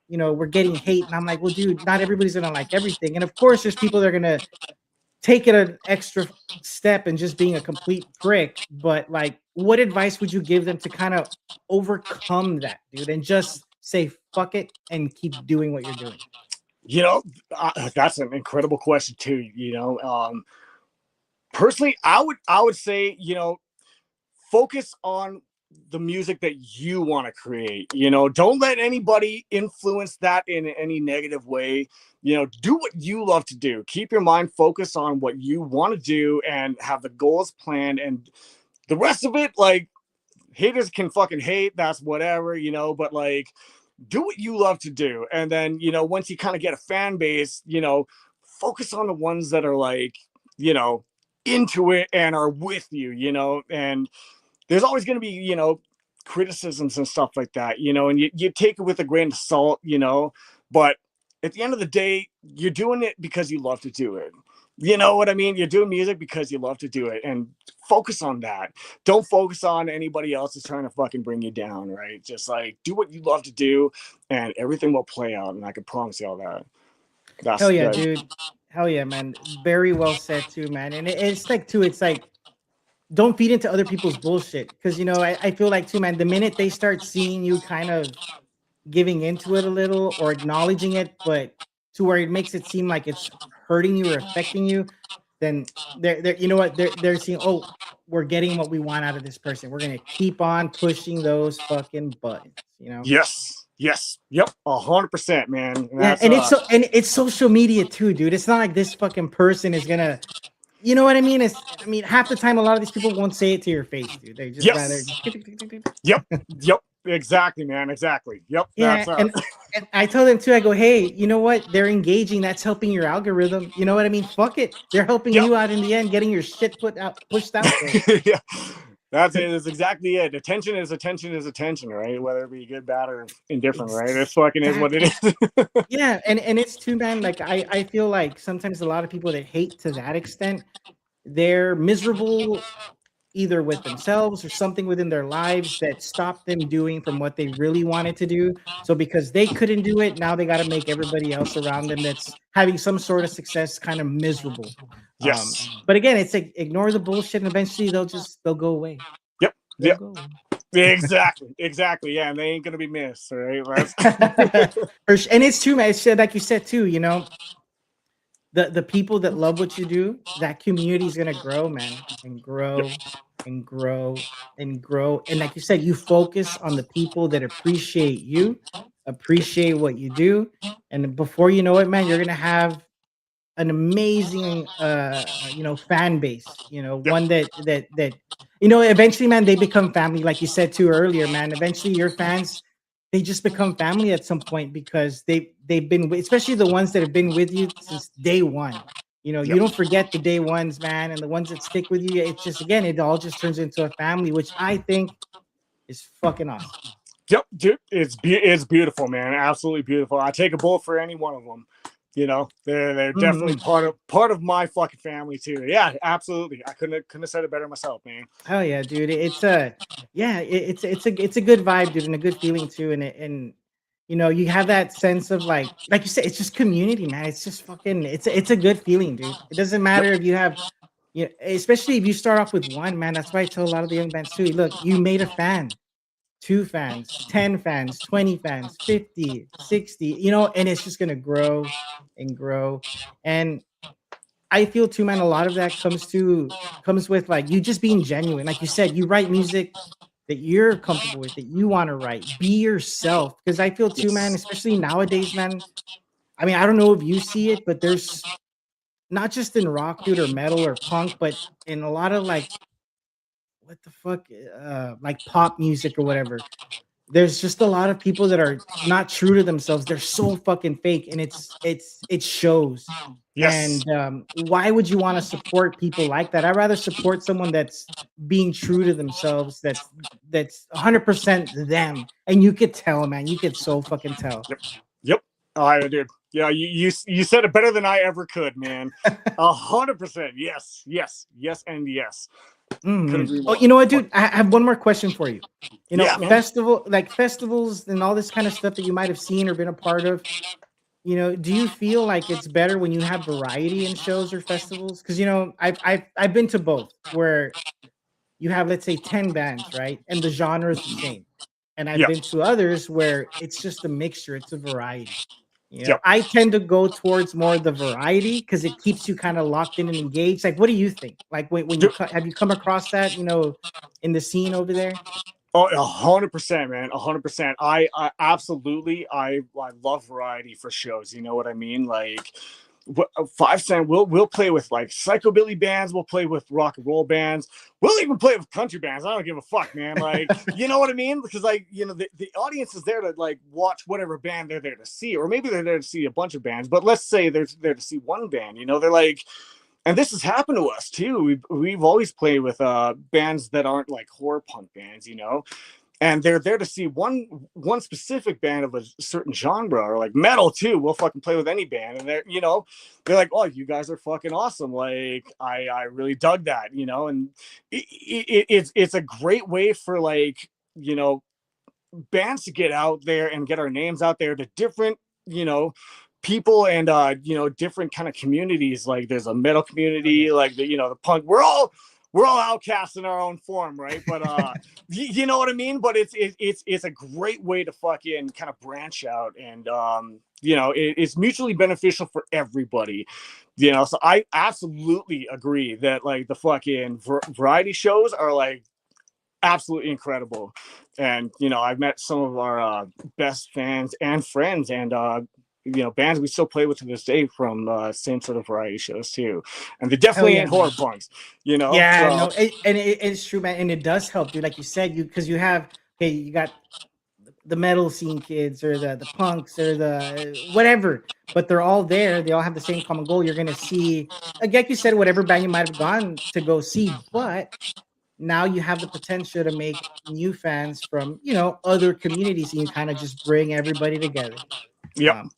you know, we're getting hate. And I'm like, well, dude, not everybody's gonna like everything. And of course there's people that are gonna take it an extra step and just being a complete prick. But like, what advice would you give them to kind of overcome that, dude, and just say fuck it and keep doing what you're doing? You know, that's an incredible question too. You know, personally, I would say, you know, focus on the music that you want to create. You know, don't let anybody influence that in any negative way. You know, do what you love to do. Keep your mind focused on what you want to do and have the goals planned, and the rest of it, like, haters can fucking hate, that's whatever, you know, but like, do what you love to do. And then, you know, once you kind of get a fan base, you know, focus on the ones that are like, you know, into it and are with you, you know. And there's always going to be, you know, criticisms and stuff like that, you know, and you take it with a grain of salt, you know, but at the end of the day, you're doing it because you love to do it. You know what I mean? You're doing music because you love to do it, and focus on that. Don't focus on anybody else is trying to fucking bring you down, right? Just like do what you love to do, and everything will play out. And I can promise you all that. Hell yeah, dude. Hell yeah, man. Very well said too, man. And it's like too, it's like, don't feed into other people's bullshit. Because, you know, I feel like too, man, the minute they start seeing you kind of giving into it a little or acknowledging it, but to where it makes it seem like it's hurting you or affecting you, then they're you know what, they're seeing, oh, we're getting what we want out of this person. We're gonna keep on pushing those fucking buttons, you know? Yes. Yep. 100%, man. And yeah, and it's social media too, dude. It's not like this fucking person is gonna, you know what I mean? I mean, half the time, a lot of these people won't say it to your face, dude. They just rather. Yep. Exactly, man. Exactly. Yep. Yeah, And I told them too, I go, hey, you know what? They're engaging. That's helping your algorithm. You know what I mean? Fuck it. They're helping Yep. you out in the end, getting your shit pushed out there. Yeah. That's it. That's exactly it. Attention is attention, right? Whether it be good, bad, or indifferent, right? It fucking is what it Exactly. is. Yeah, and it's too, man. Like I feel like sometimes a lot of people that hate to that extent, they're miserable either with themselves or something within their lives that stopped them doing from what they really wanted to do. So because they couldn't do it, now they got to make everybody else around them that's having some sort of success kind of miserable. Yes. But again, it's like ignore the bullshit and eventually they'll go away. Yep. They'll Yep. go away. Exactly. Yeah, and they ain't gonna be missed, right? And it's true, man. It's like you said too, you know, the people that love what you do, that community is gonna grow, man, and grow Yep. and grow and grow. And like you said, you focus on the people that appreciate you, appreciate what you do, and before you know it, man, you're gonna have an amazing fan base, Yep. one that eventually, man, they become family, like you said too earlier, man. Eventually your fans, they just become family at some point because they've been especially the ones that have been with you since day one. You Yep. don't forget the day ones, man, and the ones that stick with you. It's just, again, it all just turns into a family, which I think is fucking awesome. Yep, dude, it's beautiful, man. Absolutely beautiful. I take a bullet for any one of them. They're definitely Mhm. part of my fucking family too. Yeah, absolutely. I couldn't have said it better myself, man. Hell yeah, dude. It's a yeah, it's a good vibe, dude, and a good feeling too. And you have that sense of like you said, it's just community, man. It's just fucking it's a good feeling, dude. It doesn't Yep. matter if you have, especially if you start off with one, man. That's why I tell a lot of the young bands too. Look, you made a fan, two fans, 10 fans, 20 fans, 50, 60, and it's just gonna grow and grow. And I feel too, man, a lot of that comes with like you just being genuine. Like you said, you write music that you're comfortable with, that you want to write. Be yourself. Because I feel too, man, Yes. especially nowadays, man. I mean, I don't know if you see it, but there's not just in rock, dude, or metal or punk, but in a lot of like what the fuck, like pop music or whatever. There's just a lot of people that are not true to themselves. They're so fucking fake, and it shows. Yes. And why would you want to support people like that? I'd rather support someone that's being true to themselves. That's 100% them, and you could tell, man. You could so fucking tell. Yep. Yep. I did. Yeah, you said it better than I ever could, man. 100%. Yes. Yes. Yes. And yes. Couldn't agree Oh, more. you know what, dude? I have one more question for you. Yeah, man. Festivals and all this kind of stuff that you might have seen or been a part of. Do you feel like it's better when you have variety in shows or festivals? Because I've been to both, where you have, let's say, 10 bands, right? And the genre is the same. And I've Yep. been to others where it's just a mixture, it's a variety. Yep. I tend to go towards more the variety because it keeps you kind of locked in and engaged. Like, what do you think? Like, when you Dude, have you come across that, in the scene over there? oh, 100%, man. 100%. I absolutely, I love variety for shows. You know what I mean? Like, 5 Cent, we'll play with like psychobilly bands. We'll play with rock and roll bands. We'll even play with country bands. I don't give a fuck, man. Like, you know what I mean? Because like, the audience is there to like watch whatever band they're there to see, or maybe they're there to see a bunch of bands. But let's say they're there to see one band. They're like, and this has happened to us too. We've always played with bands that aren't like horror punk bands, and they're there to see one specific band of a certain genre, or like metal too. We'll fucking play with any band, and they're like, oh, you guys are fucking awesome. Like I really dug that, and it's a great way for like bands to get out there and get our names out there to different you know people, and different kind of communities. Like there's a metal Oh yeah. community, like the punk. We're all outcasts in our own form, right? But you know what I mean. But it's a great way to fucking kind of branch out, and it's mutually beneficial for everybody. So I absolutely agree that like the fucking variety shows are like absolutely incredible. And I've met some of our best fans and friends, and bands we still play with to this day from same sort of variety shows too. And they Hell definitely yeah, ain't horror man. punks, Yeah, so no, it's true, man, and it does help, dude. Like you said, because you have, okay, you got the metal scene kids or the punks or the whatever, but they're all there. They all have the same common goal. You're gonna see, like you said, whatever band you might have gone to go see, but now you have the potential to make new fans from other communities, and you kind of just bring everybody together. Yep. Um,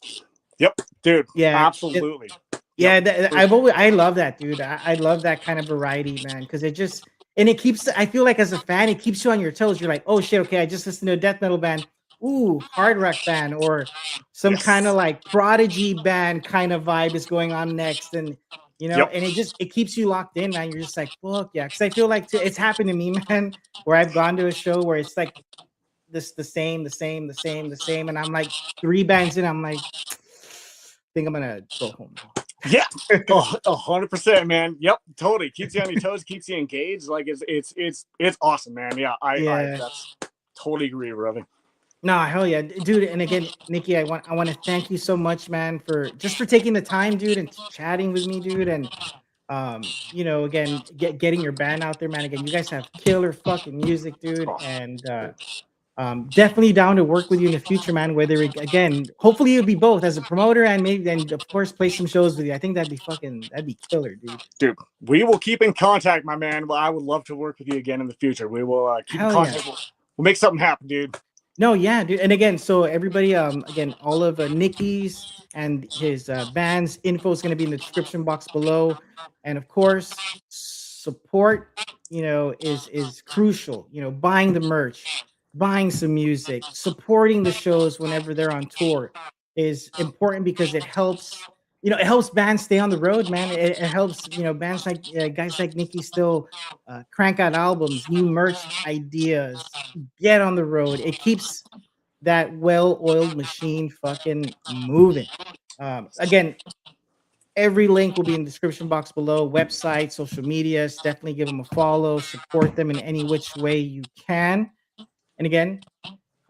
Yep. Dude. yeah, Absolutely. Yep. yeah, I love that, dude. I love that kind of variety, man, because it just and it keeps. I feel like as a fan, it keeps you on your toes. You're like, oh shit, okay, I just listened to a death metal band, ooh, hard rock band, or some kind of Yes. like prodigy band kind of vibe is going on next, and Yep. and it keeps you locked in, man. You're just like, fuck yeah, because I feel like it's happened to me, man, where I've gone to a show where it's like this the same, and I'm like 3 bands in, I'm like, think I'm gonna go home now. Yeah. Oh, 100%, man. Yep. Totally. Keeps you on your toes, keeps you engaged. Like it's awesome, man. Yeah. I Yeah. that's totally agree, Ravi. No, hell yeah, dude. And again, Nikki, I want to thank you so much, man, for taking the time, dude, and chatting with me, dude. And again, getting your band out there, man. Again, you guys have killer fucking music, dude. Oh, And definitely down to work with you in the future, man. Whether again, hopefully it'll be both as a promoter and maybe then of course play some shows with you. I think that'd be killer, dude. dude, we will keep in contact, my man. Well, I would love to work with you again in the future. We will keep in Hell yeah. contact. We'll make something happen, dude. No, yeah, dude. And again, so everybody, again, all of Nikki's and his band's info is going to be in the description box below. And of course, support, is crucial. Buying the merch, buying some music, supporting the shows whenever they're on tour is important because it helps bands stay on the road, man. It helps, bands like guys like Nikki still crank out albums, new merch ideas, get on the road. It keeps that well-oiled machine fucking moving. Again, every link will be in the description box below. Website, social medias. Definitely give them a follow. Support them in any which way you can. And again,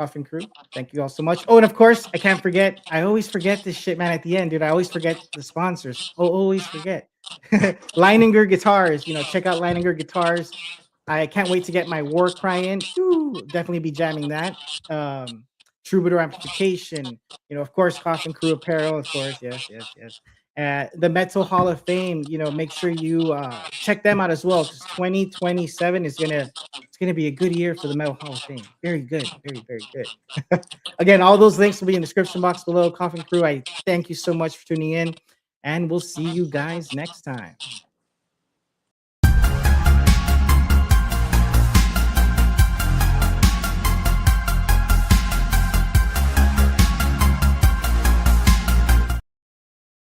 Koffin Krew, thank you all so much. Oh, and of course, I can't forget. I always forget this shit, man. At the end, dude, I always forget the sponsors. Oh, always forget. Leininger Guitars. Check out Leininger Guitars. I can't wait to get my war cry in. Whew, definitely be jamming that. Troubadour Amplification. Of course, Koffin Krew Apparel. Of course, yes, yes, yes. The Metal Hall of Fame. Make sure you check them out as well, because 2027 is gonna be a good year for the Metal Hall of Fame. Very good, very very good. Again, all those links will be in the description box below. Koffin Krew, I thank you so much for tuning in, and we'll see you guys next time.